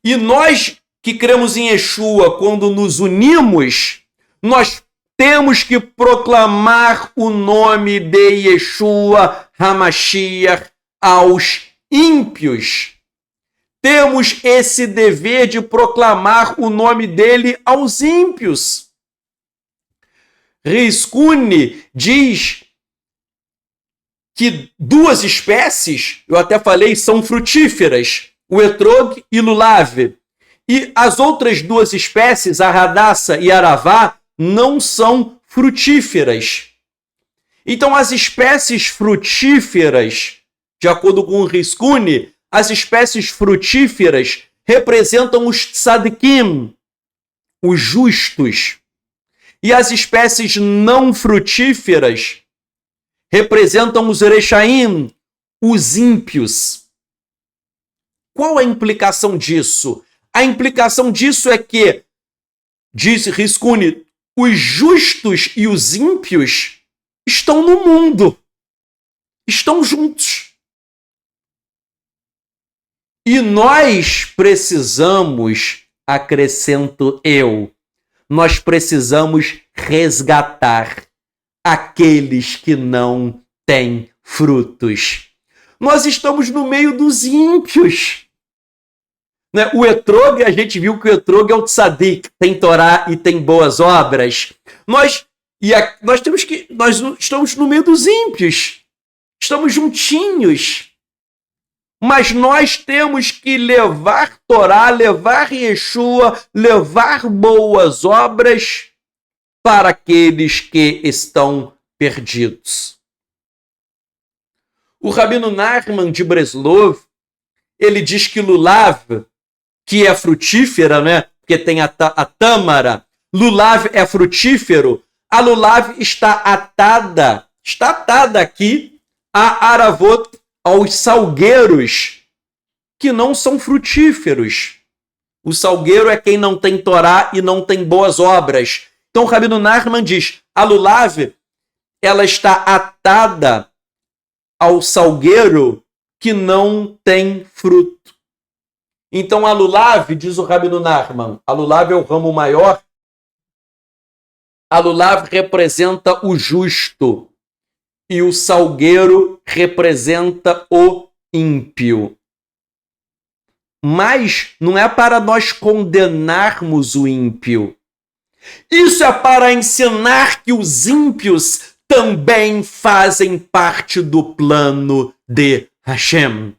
E nós que cremos em Yeshua, quando nos unimos, nós temos que proclamar o nome de Yeshua HaMashiach aos ímpios. Temos esse dever de proclamar o nome dele aos ímpios. Rizkuni diz que 2 espécies, eu até falei, são frutíferas, o etrog e lulav. E as outras 2 espécies, a Hadassah e a Aravá, não são frutíferas. Então, as espécies frutíferas, de acordo com o Rizkuni, as espécies frutíferas representam os tzadikim, os justos. E as espécies não frutíferas representam os rechaim, os ímpios. Qual a implicação disso? A implicação disso é que, diz Rizkuni, os justos e os ímpios estão no mundo, estão juntos. E nós precisamos, acrescento eu, nós precisamos resgatar aqueles que não têm frutos. Nós estamos no meio dos ímpios. Né? O etrog, a gente viu que o etrog é o tzadik, tem Torá e tem boas obras. Nós estamos no meio dos ímpios. Estamos juntinhos. Mas nós temos que levar Torá, levar Yeshua, levar boas obras para aqueles que estão perdidos. O Rabino Nachman de Breslov, ele diz que lulav, que é frutífera, né? Porque tem a tâmara, lulav é frutífero, a lulav está atada aqui a aravot, aos salgueiros que não são frutíferos. O salgueiro é quem não tem Torá e não tem boas obras. Então o Rabino Nachman diz, a lulav, ela está atada ao salgueiro que não tem fruto. Então a lulav, diz o Rabino Nachman, a lulav é o ramo maior, a lulav representa o justo e o salgueiro representa o ímpio. Mas não é para nós condenarmos o ímpio. Isso é para ensinar que os ímpios também fazem parte do plano de Hashem.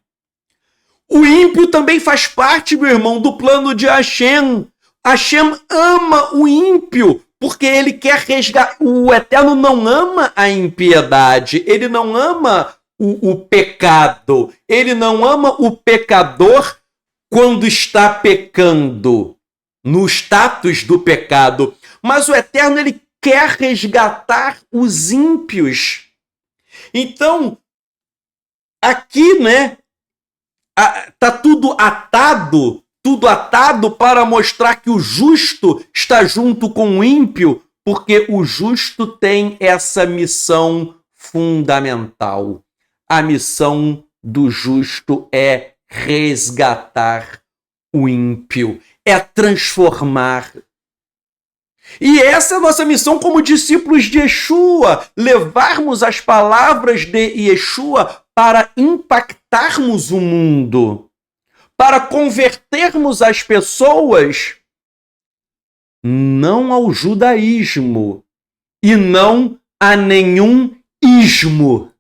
O ímpio também faz parte, meu irmão, do plano de Hashem. Hashem ama o ímpio, porque ele quer resgatar. O Eterno não ama a impiedade, ele não ama o pecado, ele não ama o pecador quando está pecando, no status do pecado, mas o Eterno, ele quer resgatar os ímpios. Então, aqui, né, tá tudo atado para mostrar que o justo está junto com o ímpio, porque o justo tem essa missão fundamental. A missão do justo é resgatar o ímpio, é transformar. E essa é a nossa missão como discípulos de Yeshua, levarmos as palavras de Yeshua para impactarmos o mundo, para convertermos as pessoas não ao judaísmo e não a nenhum ismo.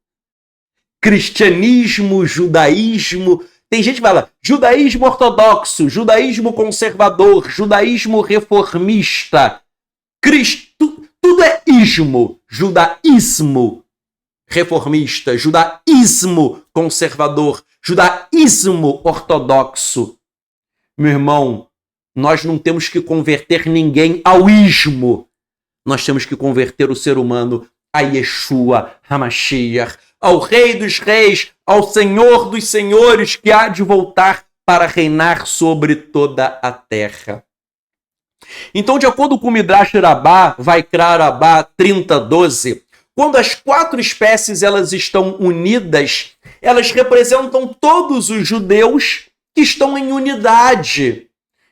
Cristianismo, judaísmo. Tem gente que fala judaísmo ortodoxo, judaísmo conservador, judaísmo reformista. Tudo é ismo. Judaísmo reformista, judaísmo conservador, judaísmo ortodoxo. Meu irmão, nós não temos que converter ninguém ao ismo. Nós temos que converter o ser humano a Yeshua HaMashiach, ao Rei dos Reis, ao Senhor dos Senhores, que há de voltar para reinar sobre toda a terra. Então, de acordo com o Midrash Rabbah, Vaikra Rabbah 30:12, quando as 4 espécies elas estão unidas, elas representam todos os judeus que estão em unidade.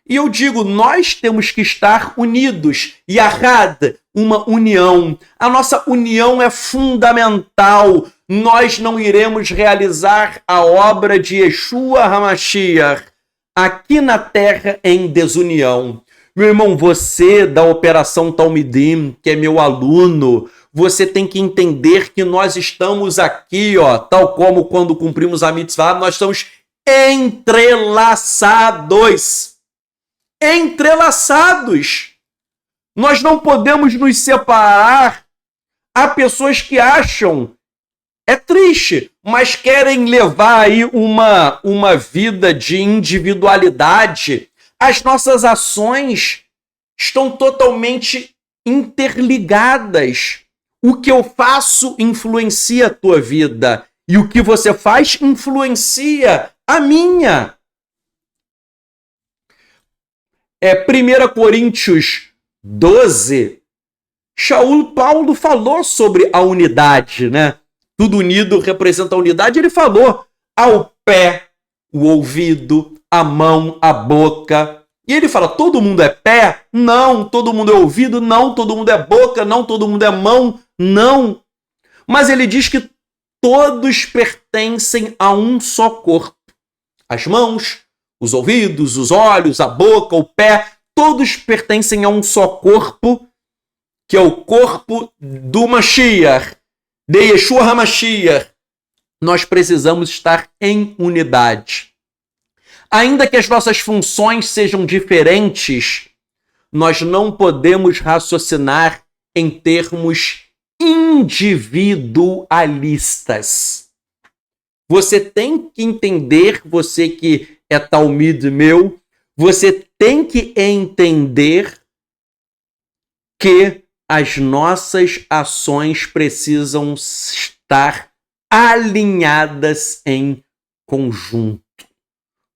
E eu digo, nós temos que estar unidos. Yahad, uma união. A nossa união é fundamental. Nós não iremos realizar a obra de Yeshua HaMashiach aqui na terra em desunião. Meu irmão, você da Operação Talmidim, que é meu aluno, você tem que entender que nós estamos aqui, tal como quando cumprimos a mitzvah, nós estamos entrelaçados. Entrelaçados. Nós não podemos nos separar. Há pessoas que acham, é triste, mas querem levar aí uma vida de individualidade. As nossas ações estão totalmente interligadas. O que eu faço influencia a tua vida. E o que você faz influencia a minha. 1 Coríntios 12, Paulo falou sobre a unidade, né? Tudo unido representa a unidade. Ele falou ao pé, o ouvido, a mão, a boca. E ele fala, todo mundo é pé? Não. Todo mundo é ouvido? Não. Todo mundo é boca? Não. Todo mundo é mão? Não. Mas ele diz que todos pertencem a um só corpo. As mãos, os ouvidos, os olhos, a boca, o pé, todos pertencem a um só corpo, que é o corpo do Mashiach, de Yeshua HaMashiach. Nós precisamos estar em unidade. Ainda que as nossas funções sejam diferentes, nós não podemos raciocinar em termos individualistas. Você tem que entender, você que é talmid meu, você tem que entender que as nossas ações precisam estar alinhadas em conjunto.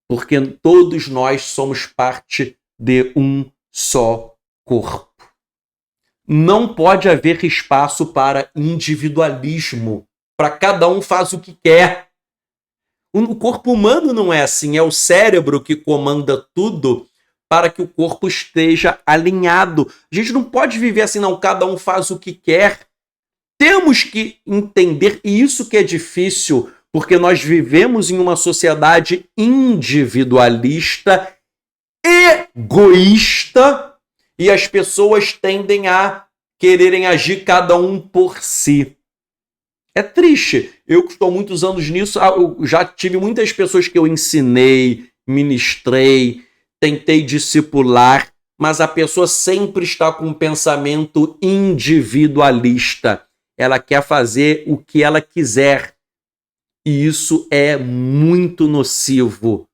Porque todos nós somos parte de um só corpo. Não pode haver espaço para individualismo, para cada um faz o que quer. O corpo humano não é assim, é o cérebro que comanda tudo para que o corpo esteja alinhado. A gente não pode viver assim, não, cada um faz o que quer. Temos que entender, e isso que é difícil, porque nós vivemos em uma sociedade individualista, egoísta, e as pessoas tendem a quererem agir cada um por si. É triste. Eu que estou muitos anos nisso, eu já tive muitas pessoas que eu ensinei, ministrei, tentei discipular, mas a pessoa sempre está com um pensamento individualista. Ela quer fazer o que ela quiser. E isso é muito nocivo,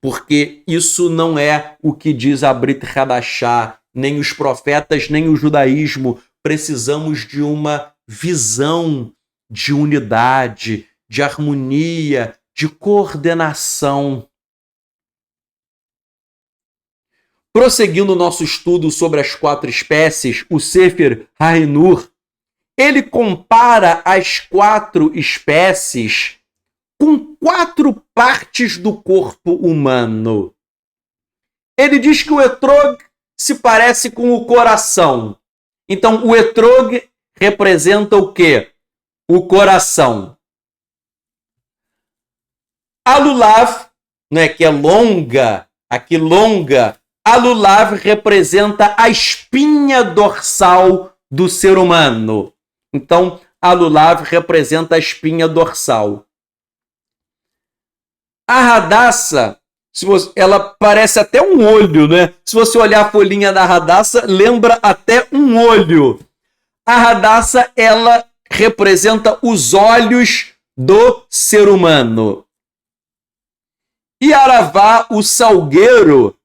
porque isso não é o que diz a Brit Hadashah, nem os profetas, nem o judaísmo. Precisamos de uma visão de unidade, de harmonia, de coordenação. Prosseguindo nosso estudo sobre as 4 espécies, o Sefer HaHinur, ele compara as 4 espécies com 4 partes do corpo humano. Ele diz que o etrog se parece com o coração. Então, o etrog representa o quê? O coração. A lulav, né, que é longa, aqui longa, a lulav representa a espinha dorsal do ser humano. Então, a lulav representa a espinha dorsal. A Hadassah, ela parece até um olho, né? Se você olhar a folhinha da Hadassah, lembra até um olho. A Hadassah, ela representa os olhos do ser humano. E Aravá, o salgueiro,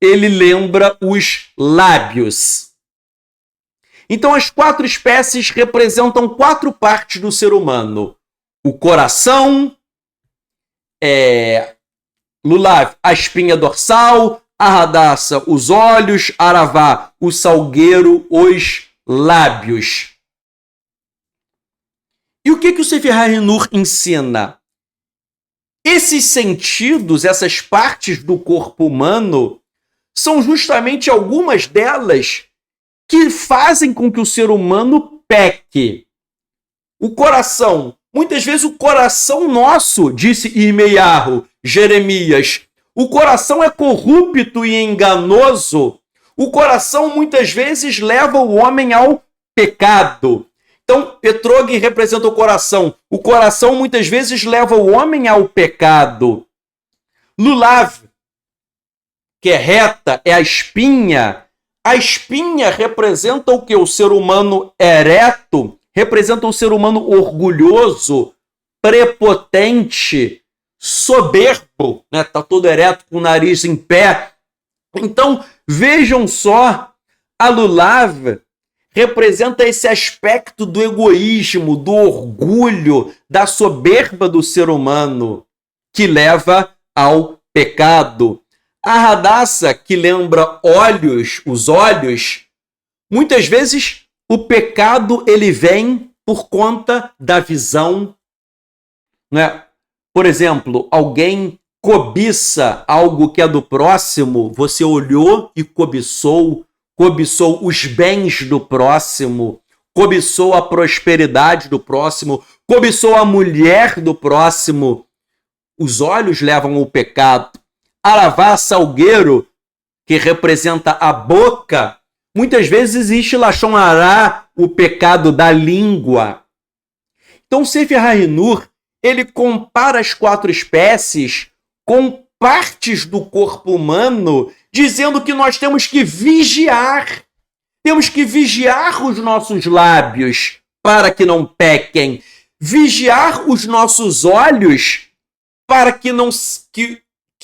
ele lembra os lábios. Então, as 4 espécies representam 4 partes do ser humano. O coração, lulav, a espinha dorsal, a Hadassah, os olhos, Aravá, o salgueiro, os lábios. E o que o Sefer HaHinur ensina? Esses sentidos, essas partes do corpo humano, são justamente algumas delas que fazem com que o ser humano peque. O coração, muitas vezes o coração nosso, disse Irmeiahu, Jeremias, o coração é corrupto e enganoso. O coração muitas vezes leva o homem ao pecado. Então, etrog representa o coração. O coração muitas vezes leva o homem ao pecado. Lulav, que é reta, é a espinha. A espinha representa o que? O ser humano ereto, representa o ser humano orgulhoso, prepotente, soberbo, né? Tá todo ereto com o nariz em pé. Então, vejam só, a lulav representa esse aspecto do egoísmo, do orgulho, da soberba do ser humano, que leva ao pecado. A Hadassah, que lembra olhos, os olhos, muitas vezes o pecado ele vem por conta da visão, né? Por exemplo, alguém cobiça algo que é do próximo, você olhou e cobiçou os bens do próximo, cobiçou a prosperidade do próximo, cobiçou a mulher do próximo. Os olhos levam ao pecado. Aravá, salgueiro, que representa a boca, muitas vezes existe Lashon Hará, o pecado da língua. Então, Sefer HaHinur, ele compara as 4 espécies com partes do corpo humano, dizendo que nós temos que vigiar os nossos lábios para que não pequem, vigiar os nossos olhos para que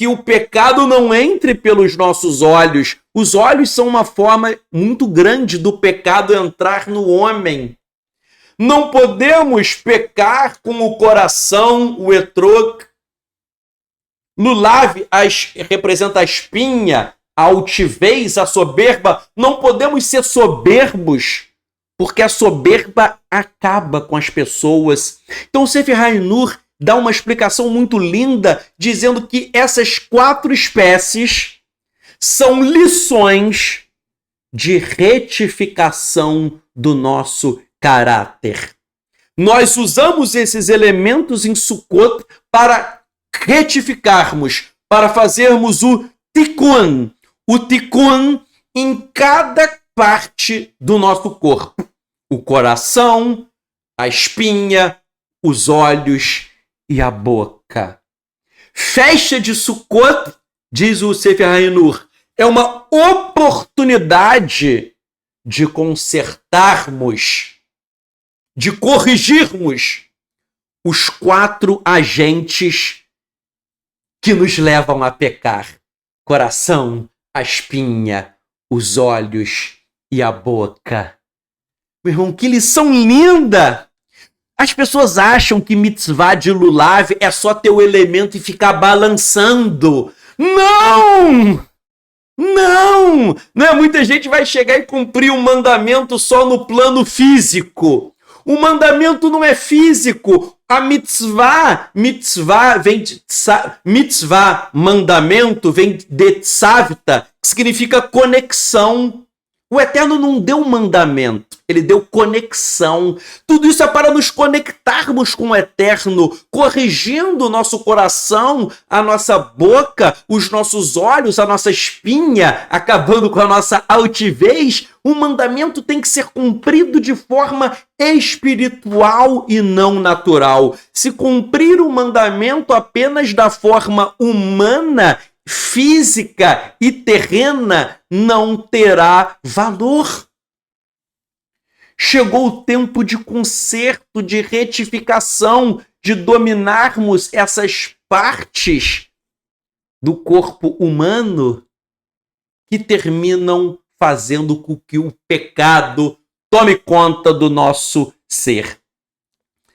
o pecado não entre pelos nossos olhos. Os olhos são uma forma muito grande do pecado entrar no homem. Não podemos pecar com o coração, o etrog. Lulav representa a espinha, a altivez, a soberba. Não podemos ser soberbos, porque a soberba acaba com as pessoas. Então o Sefer HaHinur dá uma explicação muito linda, dizendo que essas 4 espécies são lições de retificação do nosso caráter. Nós usamos esses elementos em Sukkot para retificarmos, para fazermos o tikkun em cada parte do nosso corpo. O coração, a espinha, os olhos e a boca. Festa de Sukkot, diz o Sefer HaHinur, é uma oportunidade de consertarmos, de corrigirmos os 4 agentes que nos levam a pecar. Coração, a espinha, os olhos e a boca. Meu irmão, que lição linda! As pessoas acham que mitzvah de lulav é só ter o elemento e ficar balançando. Não! Não! Muita gente vai chegar e cumprir um mandamento só no plano físico. O mandamento não é físico. A mitzvah vem de mitzvah, mandamento, vem de tzavta, que significa conexão. O Eterno não deu um mandamento, ele deu conexão. Tudo isso é para nos conectarmos com o Eterno, corrigindo o nosso coração, a nossa boca, os nossos olhos, a nossa espinha, acabando com a nossa altivez. O mandamento tem que ser cumprido de forma espiritual e não natural. Se cumprir o mandamento apenas da forma humana, física e terrena, não terá valor. Chegou o tempo de conserto, de retificação, de dominarmos essas partes do corpo humano que terminam fazendo com que o pecado tome conta do nosso ser.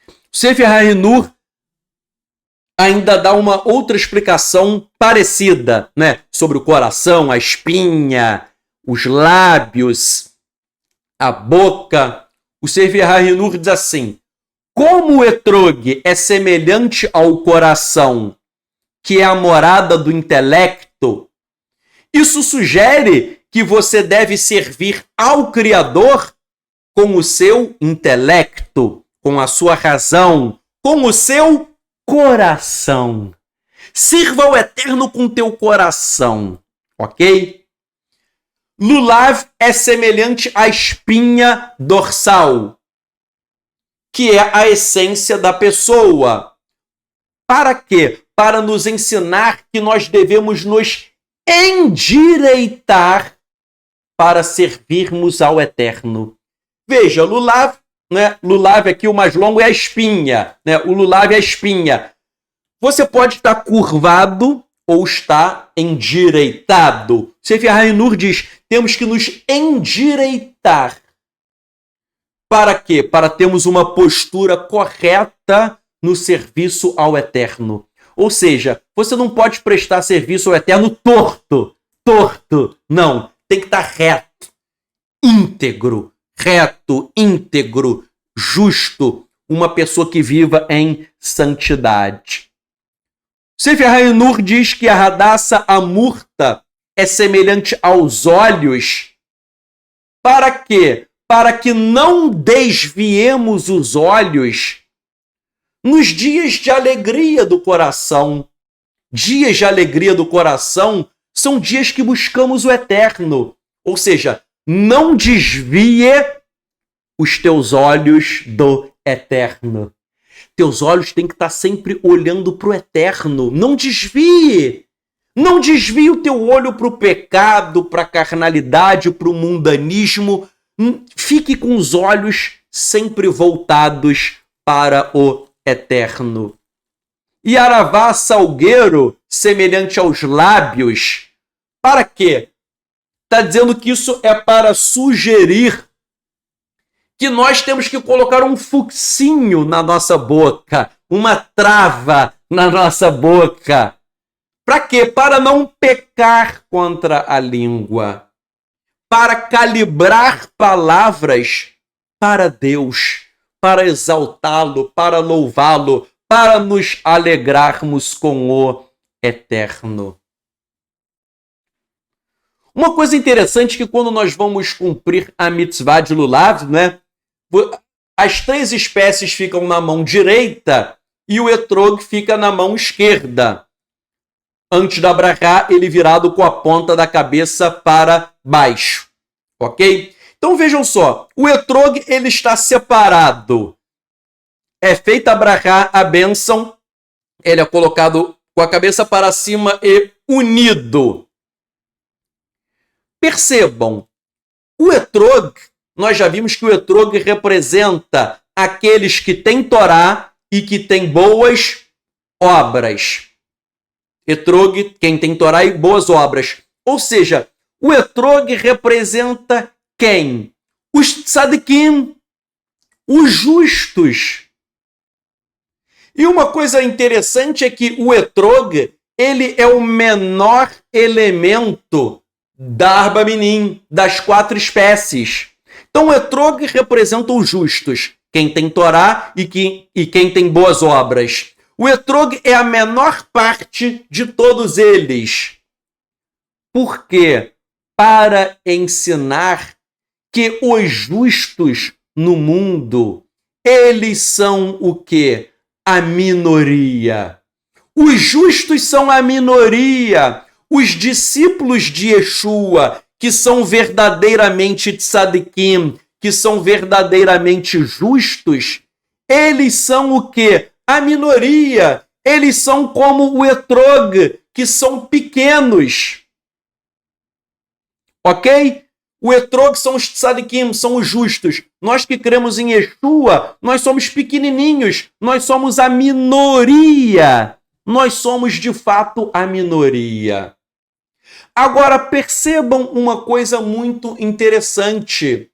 O Sefer HaHinur ainda dá uma outra explicação parecida, sobre o coração, a espinha, os lábios, a boca. O Sefer HaHinur diz assim: como o etrog é semelhante ao coração, que é a morada do intelecto, isso sugere que você deve servir ao Criador com o seu intelecto, com a sua razão, com o seu coração. Sirva ao Eterno com teu coração, ok? Lulav é semelhante à espinha dorsal, que é a essência da pessoa. Para quê? Para nos ensinar que nós devemos nos endireitar para servirmos ao Eterno. Veja, Lulav, Lulav aqui, o mais longo é a espinha, O lulav é a espinha. Você pode estar curvado ou estar endireitado. Sefer HaHinur diz, temos que nos endireitar. Para quê? Para termos uma postura correta no serviço ao Eterno. Ou seja, você não pode prestar serviço ao Eterno torto. Não, tem que estar reto, íntegro, justo, uma pessoa que viva em santidade. Sefer HaHinur diz que a Hadassah Amurta é semelhante aos olhos. Para quê? Para que não desviemos os olhos nos dias de alegria do coração. Dias de alegria do coração são dias que buscamos o Eterno. Ou seja, não desvie os teus olhos do Eterno. Teus olhos têm que estar sempre olhando para o Eterno. Não desvie. Não desvie o teu olho para o pecado, para a carnalidade, para o mundanismo. Fique com os olhos sempre voltados para o Eterno. E Aravá salgueiro, semelhante aos lábios. Para quê? Está dizendo que isso é para sugerir que nós temos que colocar um focinho na nossa boca, uma trava na nossa boca. Para quê? Para não pecar contra a língua. Para calibrar palavras para Deus, para exaltá-lo, para louvá-lo, para nos alegrarmos com o Eterno. Uma coisa interessante é que quando nós vamos cumprir a mitzvah de Lulav, as três espécies ficam na mão direita e o etrog fica na mão esquerda. Antes da brachá, ele virado com a ponta da cabeça para baixo. Ok? Então vejam só, o etrog ele está separado. É feita a brachá, a bênção, ele é colocado com a cabeça para cima e unido. Percebam, o etrog, nós já vimos que o etrog representa aqueles que têm Torá e que têm boas obras. Etrog, quem tem Torá e boas obras. Ou seja, o etrog representa quem? Os tzadikim, os justos. E uma coisa interessante é que o etrog, ele é o menor elemento da Arba Minim, das 4 espécies. Então o etrog representa os justos, quem tem Torá e quem tem boas obras. O etrog é a menor parte de todos eles. Por quê? Para ensinar que os justos no mundo, eles são o quê? A minoria. Os justos são a minoria. Os discípulos de Yeshua, que são verdadeiramente tzadikim, que são verdadeiramente justos, eles são o quê? A minoria. Eles são como o etrog, que são pequenos. Ok? O etrog são os tzadikim, são os justos. Nós que cremos em Yeshua, nós somos pequenininhos. Nós somos a minoria. Nós somos, de fato, a minoria. Agora, percebam uma coisa muito interessante.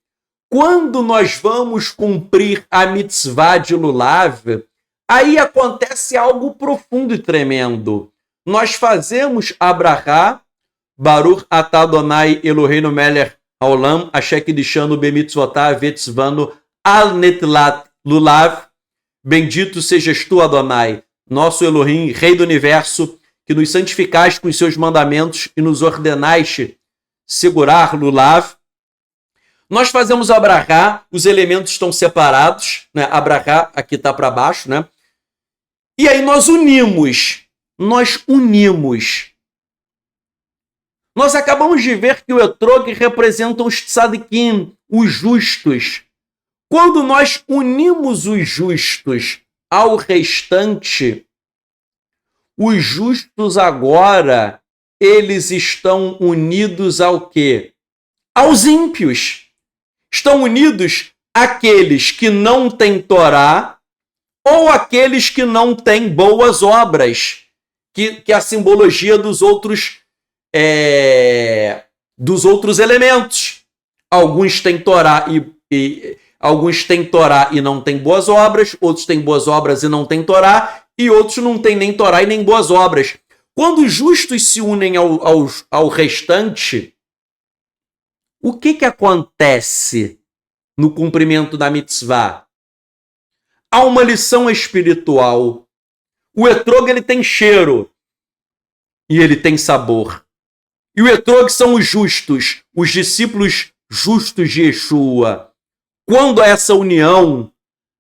Quando nós vamos cumprir a mitzvah de Lulav, aí acontece algo profundo e tremendo. Nós fazemos Abrahá, Baruch atah Adonai Eloheinu melech haolam, asher kiddushanu bemitzvotah vetzvanu al netilat lulav. Bendito sejas tu, Adonai, nosso Elohim, Rei do Universo, que nos santificaste com os seus mandamentos e nos ordenaste segurar lulav. Nós fazemos Abrahá, os elementos estão separados, né? Abrahá aqui está para baixo, né? E aí nós unimos. Nós acabamos de ver que o etrog representa os tzadikim, os justos. Quando nós unimos os justos ao restante, os justos agora, eles estão unidos ao quê? Aos ímpios. Estão unidos àqueles que não têm Torá ou aqueles que não têm boas obras, que é a simbologia dos outros elementos. Alguns têm Torá alguns têm Torá e não têm boas obras, outros têm boas obras e não têm Torá, e outros não têm nem Torá e nem boas obras. Quando os justos se unem ao restante, o que acontece no cumprimento da mitzvah? Há uma lição espiritual. O etrog, ele tem cheiro e ele tem sabor. E o etrog são os justos, os discípulos justos de Yeshua. Quando há essa união,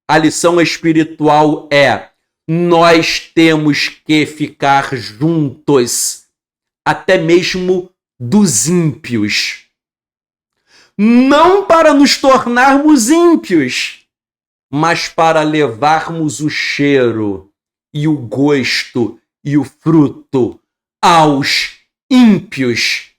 a lição espiritual é: nós temos que ficar juntos, até mesmo dos ímpios. Não para nos tornarmos ímpios, mas para levarmos o cheiro e o gosto e o fruto aos ímpios,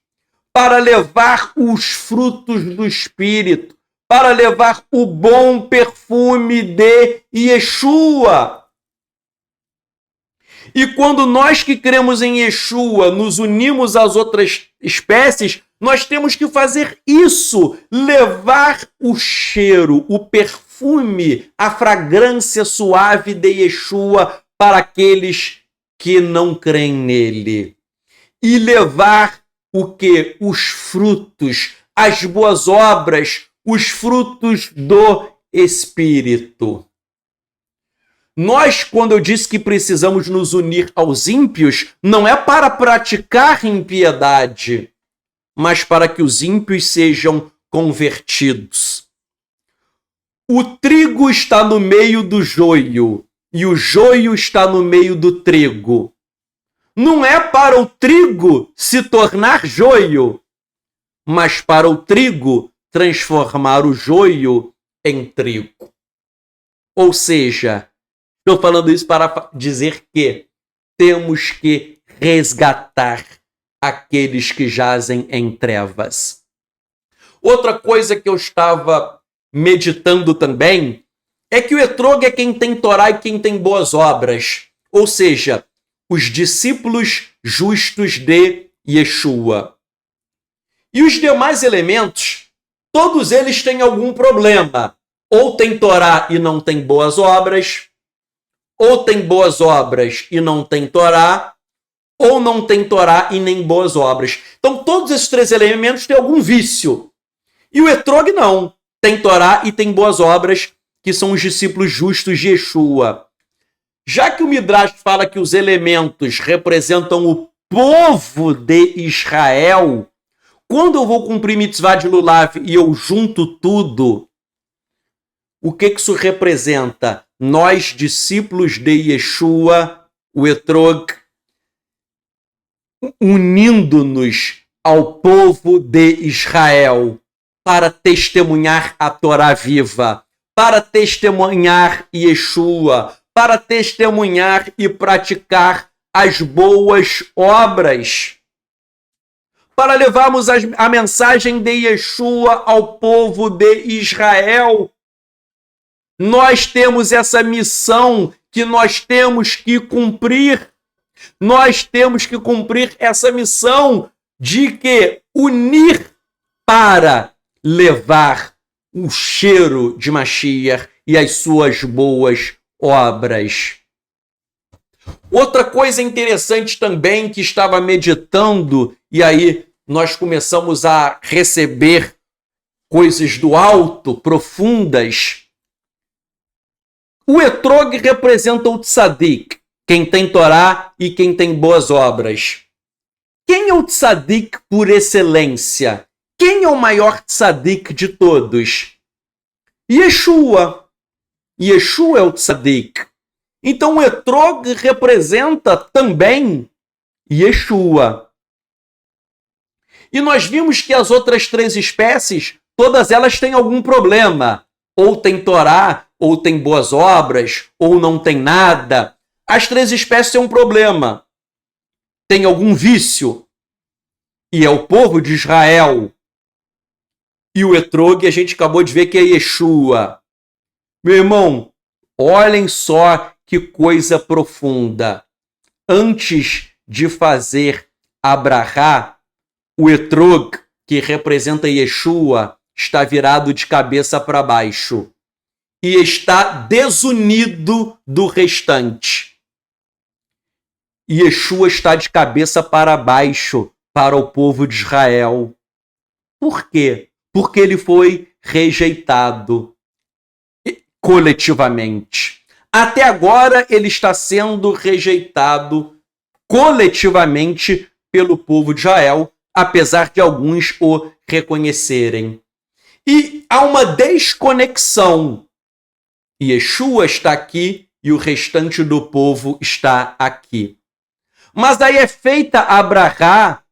para levar os frutos do Espírito, para levar o bom perfume de Yeshua. E quando nós que cremos em Yeshua nos unimos às outras espécies, nós temos que fazer isso, levar o cheiro, o perfume, a fragrância suave de Yeshua para aqueles que não creem nele. E levar o quê? Os frutos, as boas obras, os frutos do Espírito. Nós, quando eu disse que precisamos nos unir aos ímpios, não é para praticar impiedade, mas para que os ímpios sejam convertidos. O trigo está no meio do joio e o joio está no meio do trigo. Não é para o trigo se tornar joio, mas para o trigo transformar o joio em trigo. Ou seja, estou falando isso para dizer que temos que resgatar aqueles que jazem em trevas. Outra coisa que eu estava meditando também é que o etrog é quem tem Torá e quem tem boas obras. Ou seja, os discípulos justos de Yeshua. E os demais elementos, todos eles têm algum problema. Ou tem Torá e não tem boas obras, ou tem boas obras e não tem Torá, ou não tem Torá e nem boas obras. Então, todos esses três elementos têm algum vício. E o etrog não. Tem Torá e tem boas obras, que são os discípulos justos de Yeshua. Já que o Midrash fala que os elementos representam o povo de Israel, quando eu vou cumprir mitzvah de lulav e eu junto tudo, o que isso representa? Nós, discípulos de Yeshua, o etrog, unindo-nos ao povo de Israel para testemunhar a Torá viva, para testemunhar Yeshua, para testemunhar e praticar as boas obras, para levarmos a mensagem de Yeshua ao povo de Israel. Nós temos essa missão que nós temos que cumprir. Nós temos que cumprir essa missão de que unir para levar o cheiro de Mashiach e as suas boas obras. Outra coisa interessante também que estava meditando, e aí nós começamos a receber coisas do alto, profundas. O etrog representa o tzadik, quem tem Torá e quem tem boas obras. Quem é o tzadik por excelência? Quem é o maior tzadik de todos? Yeshua. Yeshua é o tzadik. Então o etrog representa também Yeshua. E nós vimos que as outras três espécies, todas elas têm algum problema. Ou tem Torá, ou tem boas obras, ou não tem nada. As três espécies têm um problema. Tem algum vício. E é o povo de Israel. E o etrog, a gente acabou de ver que é Yeshua. Meu irmão, olhem só que coisa profunda. Antes de fazer Abrahá, o etrog, que representa Yeshua, está virado de cabeça para baixo. E está desunido do restante. Yeshua está de cabeça para baixo para o povo de Israel. Por quê? Porque ele foi rejeitado coletivamente. Até agora ele está sendo rejeitado coletivamente pelo povo de Israel, apesar de alguns o reconhecerem. E há uma desconexão. Yeshua está aqui e o restante do povo está aqui. Mas daí é feita a brachá,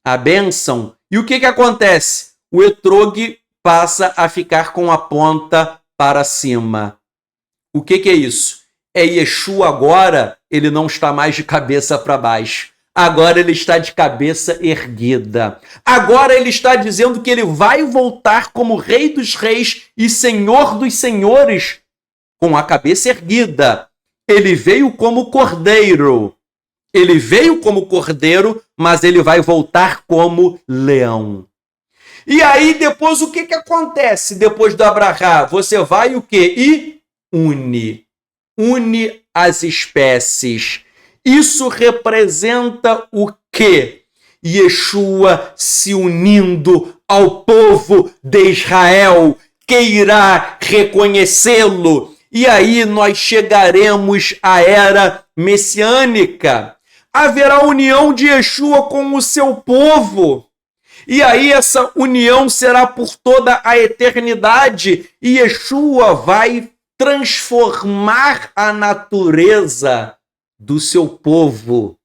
a bênção, e o que acontece? O etrog passa a ficar com a ponta para cima. O que é isso? É Yeshua agora, ele não está mais de cabeça para baixo. Agora ele está de cabeça erguida. Agora ele está dizendo que ele vai voltar como Rei dos Reis e Senhor dos Senhores, com a cabeça erguida. Ele veio como cordeiro. Ele veio como cordeiro, mas ele vai voltar como leão. E aí, depois, o que acontece depois do Abrahá? Você vai o quê? E une. Une as espécies. Isso representa o quê? Yeshua se unindo ao povo de Israel, que irá reconhecê-lo. E aí nós chegaremos à era messiânica. Haverá união de Yeshua com o seu povo. E aí essa união será por toda a eternidade. E Yeshua vai transformar a natureza do seu povo.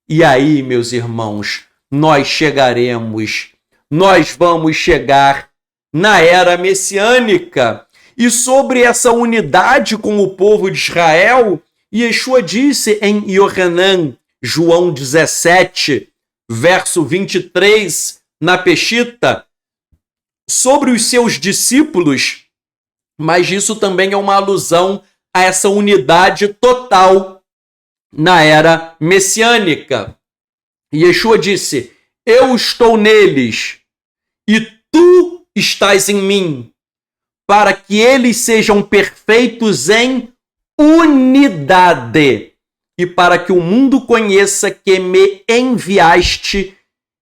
E aí, meus irmãos, nós chegaremos, nós vamos chegar na era messiânica. E sobre essa unidade com o povo de Israel, Yeshua disse em Yohanan, João 17, verso 23, na Peshita, sobre os seus discípulos, mas isso também é uma alusão a essa unidade total na era messiânica. Yeshua disse: eu estou neles e tu estás em mim, para que eles sejam perfeitos em unidade e para que o mundo conheça que me enviaste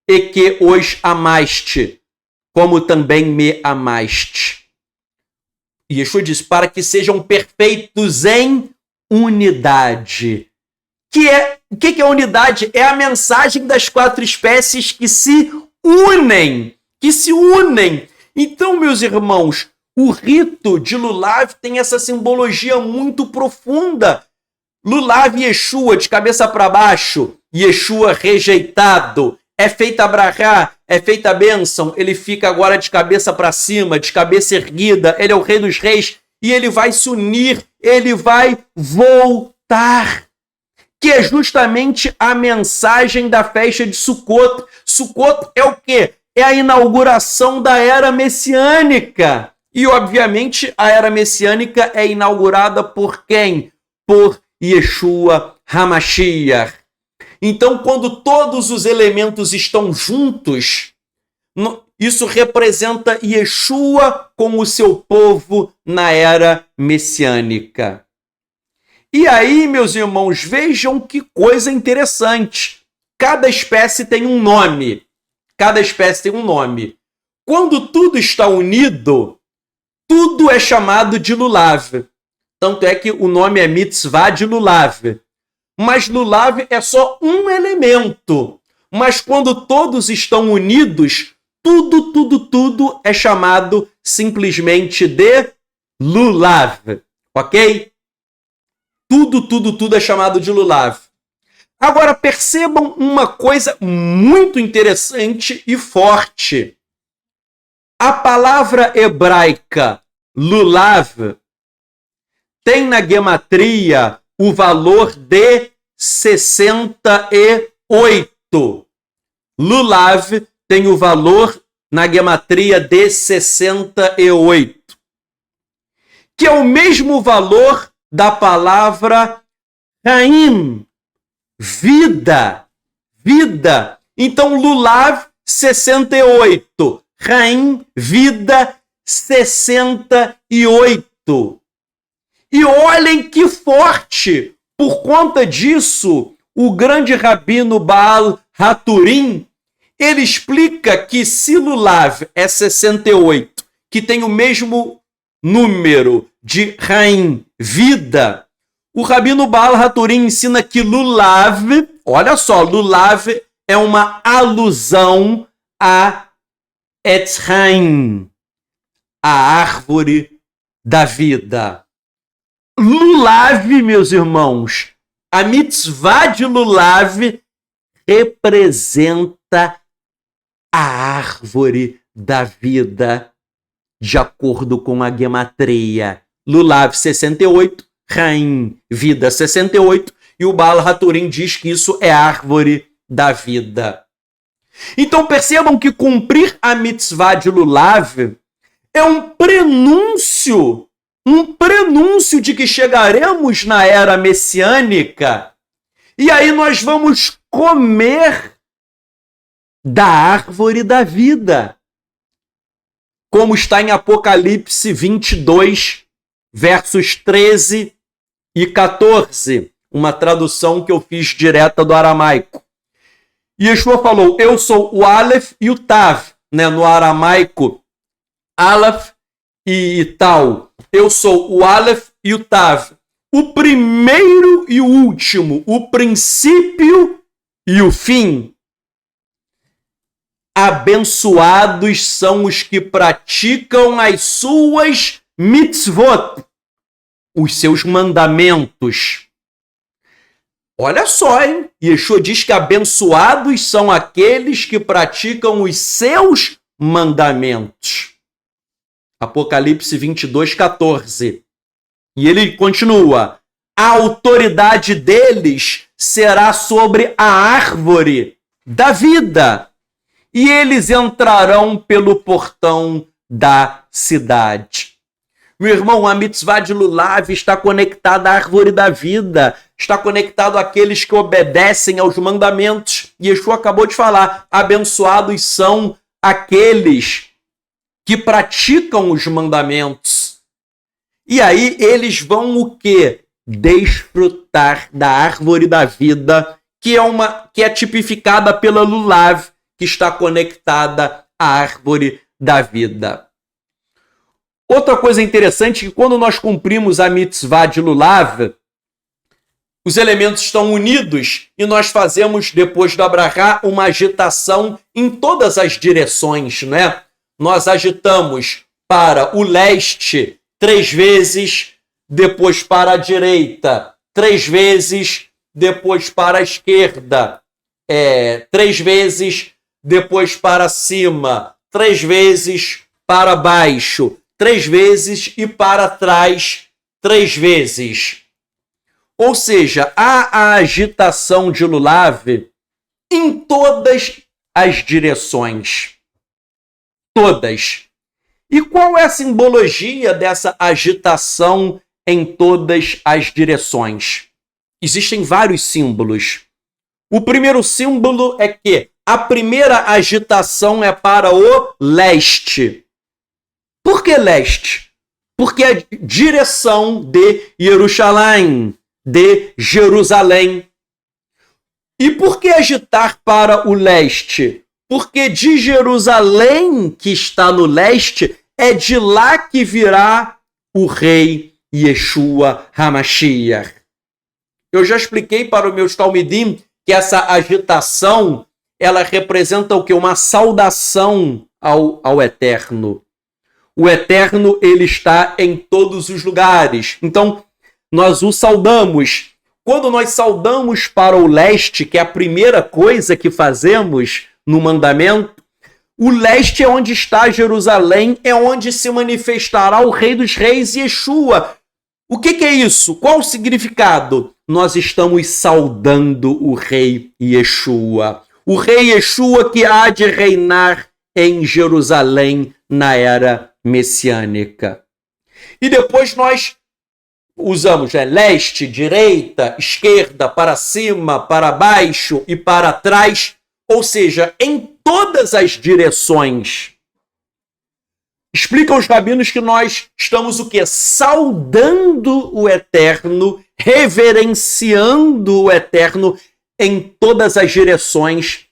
e que os amaste, como também me amaste. E Yeshua diz, para que sejam perfeitos em unidade. O que é unidade? É a mensagem das 4 espécies que se unem. Então, meus irmãos, o rito de Lulav tem essa simbologia muito profunda. Lulav e Yeshua de cabeça para baixo, Yeshua rejeitado. É feita a brachá, é feita a bênção, ele fica agora de cabeça para cima, de cabeça erguida, ele é o rei dos reis, e ele vai se unir, ele vai voltar. Que é justamente a mensagem da festa de Sukkot. Sukkot é o quê? É a inauguração da era messiânica. E, obviamente, a era messiânica é inaugurada por quem? Por Yeshua HaMashiach. Então, quando todos os elementos estão juntos, isso representa Yeshua com o seu povo na era messiânica. E aí, meus irmãos, vejam que coisa interessante. Cada espécie tem um nome. Quando tudo está unido, tudo é chamado de Lulav. Tanto é que o nome é mitzvah de Lulav. Mas Lulav é só um elemento. Mas quando todos estão unidos, tudo é chamado simplesmente de Lulav. Ok? Tudo é chamado de Lulav. Agora percebam uma coisa muito interessante e forte. A palavra hebraica Lulav tem na gematria o valor de 68. Lulav tem o valor na gematria de 68. Que é o mesmo valor da palavra Chaim, vida. Então, Lulav, 68. Chaim, vida, 68. E olhem que forte! Por conta disso, o grande rabino Baal Haturim, ele explica que se Lulav é 68, que tem o mesmo número de Chaim, vida, o rabino Baal Haturim ensina que Lulav, olha só, Lulav é uma alusão a Etz Chaim, a árvore da vida. Lulav, meus irmãos, a mitzvah de Lulav representa a árvore da vida, de acordo com a gematria. Lulav 68, Chaim, vida 68, e o Baal Haturim diz que isso é árvore da vida. Então percebam que cumprir a mitzvah de Lulav é um prenúncio de que chegaremos na era messiânica, e aí nós vamos comer da árvore da vida, como está em Apocalipse 22, versos 13 e 14, uma tradução que eu fiz direta do aramaico. Yeshua falou, eu sou o Aleph e o Tav, né? No aramaico, Aleph e Tal. Eu sou o Aleph e o Tav, o primeiro e o último, o princípio e o fim. Abençoados são os que praticam as suas mitzvot, os seus mandamentos. Olha só, hein? Yeshua diz que abençoados são aqueles que praticam os seus mandamentos. Apocalipse 22, 14. E ele continua, a autoridade deles será sobre a árvore da vida, e eles entrarão pelo portão da cidade. Meu irmão, a mitzvah de Lulav está conectada à árvore da vida. está conectado àqueles que obedecem aos mandamentos. Yeshua acabou de falar, abençoados são aqueles que praticam os mandamentos. E aí eles vão o quê? Desfrutar da árvore da vida, que é tipificada pela lulav, que está conectada à árvore da vida. Outra coisa interessante é que quando nós cumprimos a mitzvah de lulav, os elementos estão unidos e nós fazemos, depois do abrahá, uma agitação em todas as direções, né? Nós agitamos para o leste 3 vezes, depois para a direita 3 vezes, depois para a esquerda 3 vezes, depois para cima 3 vezes, para baixo 3 vezes e para trás 3 vezes. Ou seja, há a agitação de lulav em todas as direções. Todas. E qual é a simbologia dessa agitação em todas as direções? Existem vários símbolos. O primeiro símbolo é que a primeira agitação é para o leste. Por que leste? Porque é a direção de Jerusalém, de Jerusalém. E por que agitar para o leste? Porque de Jerusalém, que está no leste, é de lá que virá o rei Yeshua HaMashiach. Eu já expliquei para os meus talmidim que essa agitação, ela representa o quê? Uma saudação ao Eterno. O Eterno, ele está em todos os lugares. Então, nós o saudamos. Quando nós saudamos para o leste, que é a primeira coisa que fazemos no mandamento, o leste é onde está Jerusalém, é onde se manifestará o Rei dos Reis, Yeshua. O que é isso? Qual o significado? Nós estamos saudando o Rei Yeshua. O Rei Yeshua que há de reinar em Jerusalém na era messiânica. E depois nós usamos leste, direita, esquerda, para cima, para baixo e para trás, ou seja, em todas as direções. Explicam os rabinos que nós estamos o quê? Saudando o Eterno, reverenciando o Eterno em todas as direções.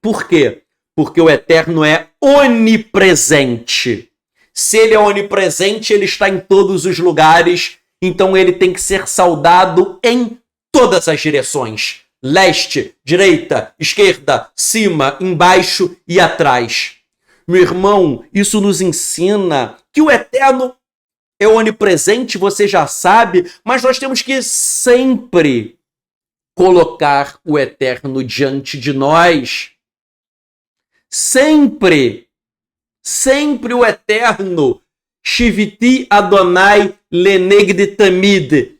Por quê? Porque o Eterno é onipresente. Se ele é onipresente, ele está em todos os lugares, então ele tem que ser saudado em todas as direções. Leste, direita, esquerda, cima, embaixo e atrás. Meu irmão, isso nos ensina que o Eterno é onipresente, você já sabe, mas nós temos que sempre colocar o Eterno diante de nós. Sempre o Eterno. Shiviti Adonai lenegde tamid,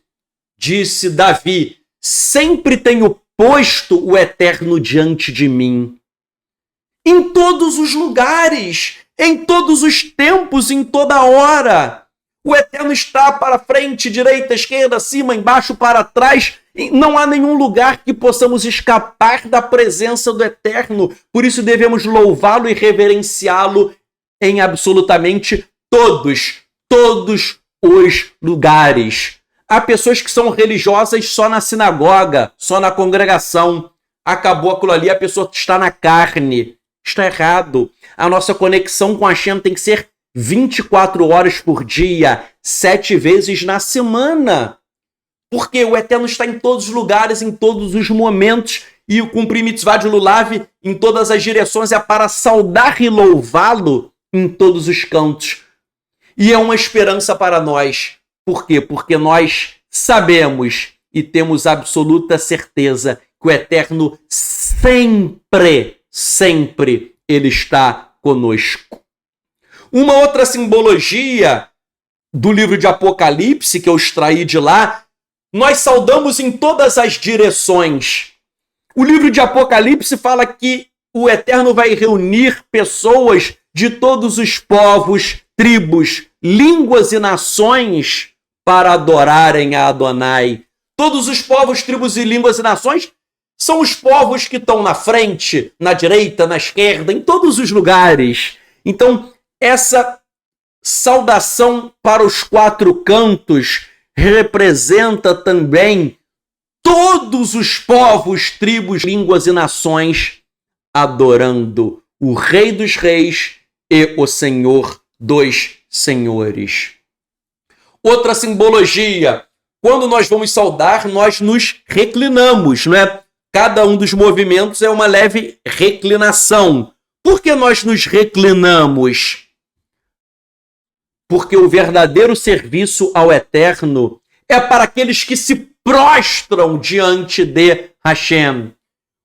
disse Davi, sempre tenho posto o Eterno diante de mim. Em todos os lugares, em todos os tempos, em toda hora. O Eterno está para frente, direita, esquerda, cima, embaixo, para trás. Não há nenhum lugar que possamos escapar da presença do Eterno. Por isso devemos louvá-lo e reverenciá-lo em absolutamente todos os lugares. Há pessoas que são religiosas só na sinagoga, só na congregação. Acabou aquilo ali, a pessoa está na carne. Está errado. A nossa conexão com a Hashem tem que ser 24 horas por dia, 7 vezes na semana. Porque o Eterno está em todos os lugares, em todos os momentos. E o cumprir mitzvah de lulav em todas as direções é para saudar e louvá-lo em todos os cantos. E é uma esperança para nós. Por quê? Porque nós sabemos e temos absoluta certeza que o Eterno sempre ele está conosco. Uma outra simbologia do livro de Apocalipse, que eu extraí de lá, nós saudamos em todas as direções. O livro de Apocalipse fala que o Eterno vai reunir pessoas de todos os povos, tribos, línguas e nações para adorarem a Adonai. Todos os povos, tribos e línguas e nações são os povos que estão na frente, na direita, na esquerda, em todos os lugares. Então, essa saudação para os quatro cantos representa também todos os povos, tribos, línguas e nações adorando o Rei dos Reis e o Senhor dos Senhores. Outra simbologia, quando nós vamos saudar, nós nos reclinamos, não é? Cada um dos movimentos é uma leve reclinação. Por que nós nos reclinamos? Porque o verdadeiro serviço ao Eterno é para aqueles que se prostram diante de Hashem.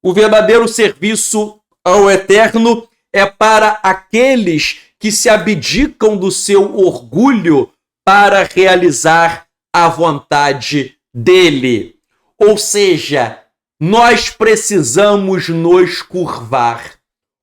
O verdadeiro serviço ao Eterno é para aqueles que se abdicam do seu orgulho para realizar a vontade dele. Ou seja, nós precisamos nos curvar.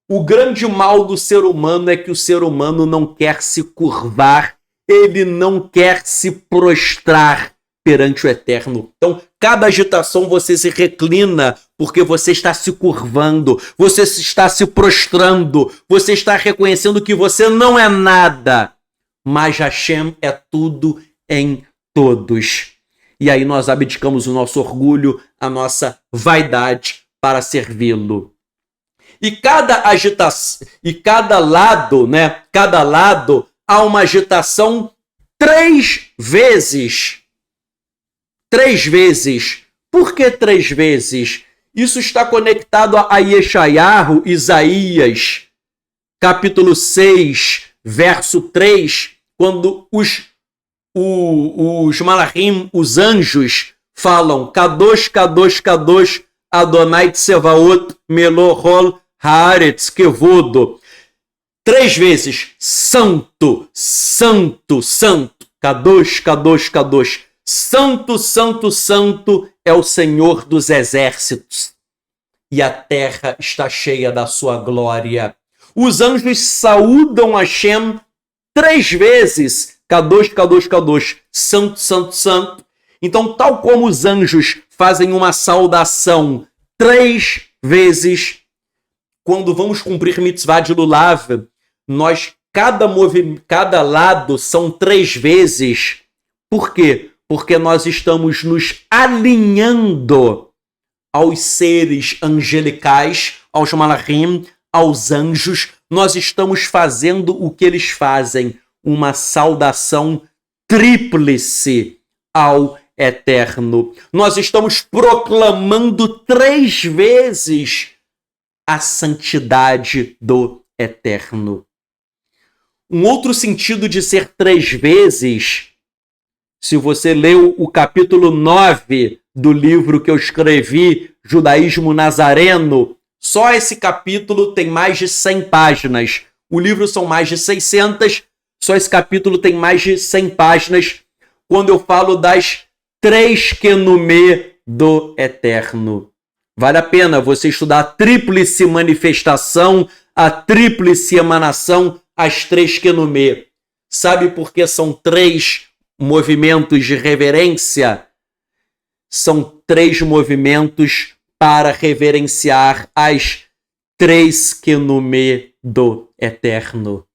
O grande mal do ser humano é que o ser humano não quer se curvar, ele não quer se prostrar perante o Eterno. Então, cada agitação você se reclina porque você está se curvando, você está se prostrando, você está reconhecendo que você não é nada, mas Hashem é tudo em todos. E aí nós abdicamos o nosso orgulho, a nossa vaidade para servi-lo. E cada agitação, e cada lado, né? Cada lado há uma agitação 3 vezes. 3 vezes. Por que 3 vezes? Isso está conectado a Yeshayahu, Isaías, capítulo 6, verso 3, quando os Malachim, os anjos, falam Kadosh, Kadosh, Kadosh, Adonai Tsevaot, Melohol, Haaretz, Kevodo. 3 vezes, santo, santo, santo, Kadosh, Kadosh, Kadosh. Santo, santo, santo é o Senhor dos exércitos. E a terra está cheia da sua glória. Os anjos saúdam Hashem 3 vezes. Kadosh, Kadosh, Kadosh. Santo, santo, santo. Então, tal como os anjos fazem uma saudação 3 vezes, quando vamos cumprir mitzvah de lulav, nós, cada lado são 3 vezes. Por quê? Porque nós estamos nos alinhando aos seres angelicais, aos malachim, aos anjos. Nós estamos fazendo o que eles fazem, uma saudação tríplice ao Eterno. Nós estamos proclamando 3 vezes a santidade do Eterno. Um outro sentido de ser 3 vezes, se você leu o capítulo 9 do livro que eu escrevi, Judaísmo Nazareno, só esse capítulo tem mais de 100 páginas. O livro são mais de 600, só esse capítulo tem mais de 100 páginas, quando eu falo das 3 Kenumê do Eterno. Vale a pena você estudar a tríplice manifestação, a tríplice emanação, as 3 Kenumê. Sabe por que são 3 movimentos de reverência? São 3 movimentos para reverenciar as 3 Kenumê do Eterno.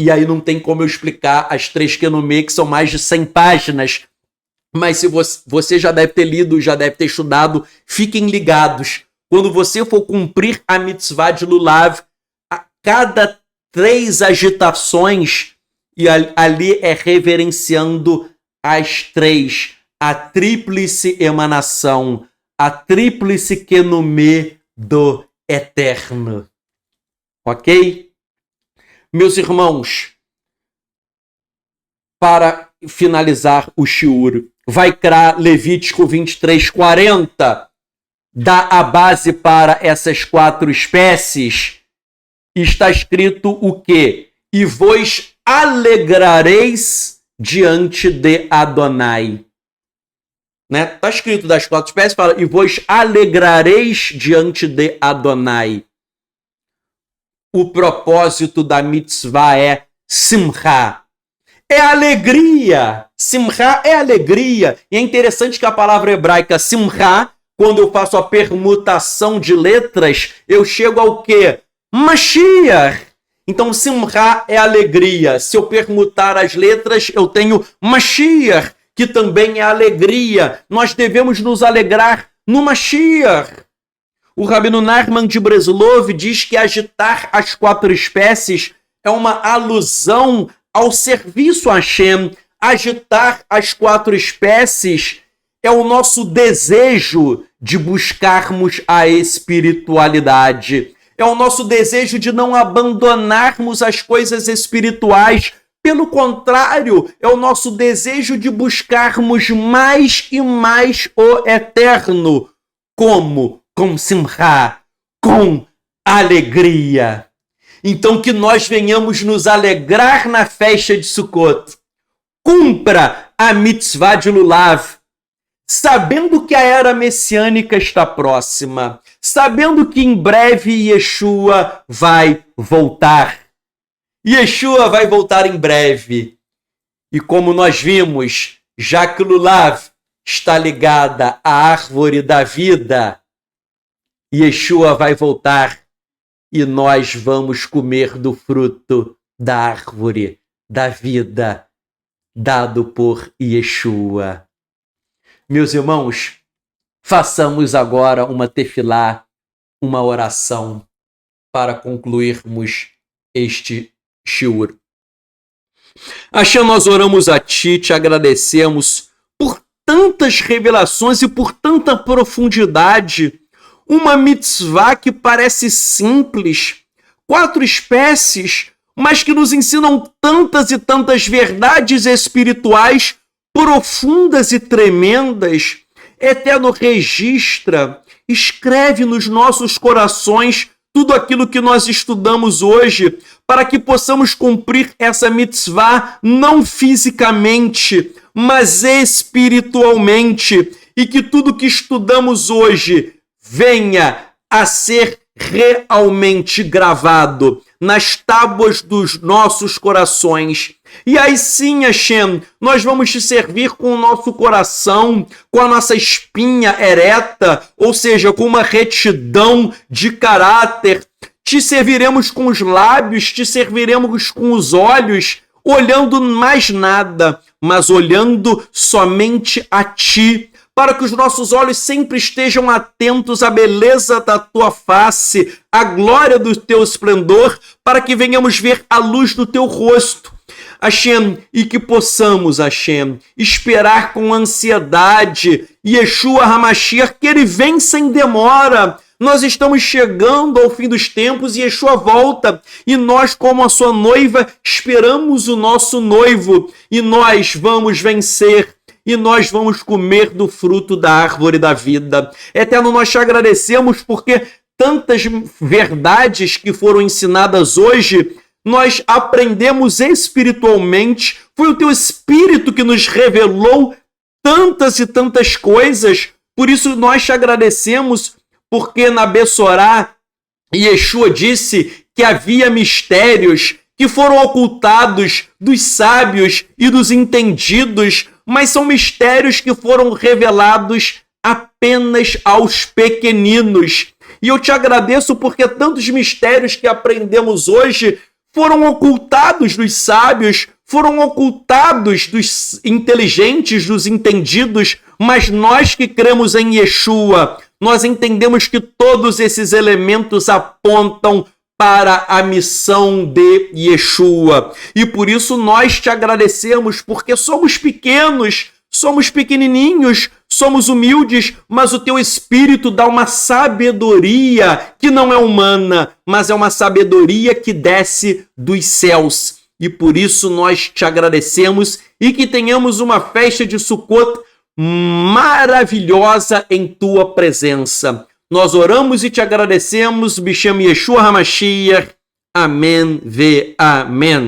E aí não tem como eu explicar as 3 Kenumê, que são mais de 100 páginas. Mas se você já deve ter lido, já deve ter estudado, fiquem ligados. Quando você for cumprir a mitzvah de lulav, a cada 3 agitações, e ali é reverenciando as 3, a tríplice emanação, a tríplice Kenumê do Eterno. Ok? Meus irmãos, para finalizar o shiur, Vaikra, Levítico 23:40, dá a base para essas 4 espécies. Está escrito o quê? E vos alegrareis diante de Adonai. Né? Está escrito das 4 espécies, fala, e vos alegrareis diante de Adonai. O propósito da mitzvah é simcha, é alegria. Simcha é alegria. E é interessante que a palavra hebraica simcha, quando eu faço a permutação de letras, eu chego ao quê? Mashiach. Então, simcha é alegria. Se eu permutar as letras, eu tenho Mashiach, que também é alegria. Nós devemos nos alegrar no Mashiach. O Rabino Nachman de Breslov diz que agitar as 4 espécies é uma alusão ao serviço a Hashem. Agitar as 4 espécies é o nosso desejo de buscarmos a espiritualidade. É o nosso desejo de não abandonarmos as coisas espirituais. Pelo contrário, é o nosso desejo de buscarmos mais e mais o eterno. Como? Com simcha, com alegria. Então que nós venhamos nos alegrar na festa de Sukkot. Cumpra a mitzvah de Lulav, sabendo que a era messiânica está próxima, sabendo que em breve Yeshua vai voltar. Yeshua vai voltar em breve. E como nós vimos, já que Lulav está ligada à árvore da vida, Yeshua vai voltar e nós vamos comer do fruto da árvore da vida dado por Yeshua. Meus irmãos, façamos agora uma tefilá, uma oração, para concluirmos este shiur. Hashem, nós oramos a Ti, te agradecemos por tantas revelações e por tanta profundidade. Uma mitzvah que parece simples, 4 espécies, mas que nos ensinam tantas e tantas verdades espirituais profundas e tremendas. Eterno, registra, escreve nos nossos corações tudo aquilo que nós estudamos hoje, para que possamos cumprir essa mitzvah não fisicamente, mas espiritualmente, e que tudo que estudamos hoje venha a ser realmente gravado nas tábuas dos nossos corações. E aí sim, Hashem, nós vamos te servir com o nosso coração, com a nossa espinha ereta, ou seja, com uma retidão de caráter. Te serviremos com os lábios, te serviremos com os olhos, olhando mais nada, mas olhando somente a Ti, para que os nossos olhos sempre estejam atentos à beleza da Tua face, à glória do Teu esplendor, para que venhamos ver a luz do Teu rosto. Hashem, e que possamos, Hashem, esperar com ansiedade Yeshua HaMashiach, que Ele vem sem demora. Nós estamos chegando ao fim dos tempos e Yeshua volta. E nós, como a sua noiva, esperamos o nosso noivo. E nós vamos vencer. E nós vamos comer do fruto da árvore da vida. Eterno, nós te agradecemos porque tantas verdades que foram ensinadas hoje, nós aprendemos espiritualmente. Foi o teu Espírito que nos revelou tantas e tantas coisas. Por isso nós te agradecemos, porque na Bessorá, Yeshua disse que havia mistérios que foram ocultados dos sábios e dos entendidos, mas são mistérios que foram revelados apenas aos pequeninos. E eu te agradeço porque tantos mistérios que aprendemos hoje foram ocultados dos sábios, foram ocultados dos inteligentes, dos entendidos, mas nós que cremos em Yeshua, nós entendemos que todos esses elementos apontam para a missão de Yeshua. E por isso nós te agradecemos, porque somos pequenos, somos pequenininhos, somos humildes, mas o teu Espírito dá uma sabedoria que não é humana, mas é uma sabedoria que desce dos céus. E por isso nós te agradecemos e que tenhamos uma festa de Sukkot maravilhosa em tua presença. Nós oramos e te agradecemos, Bishem Yeshua HaMashiach. Amém ve amém.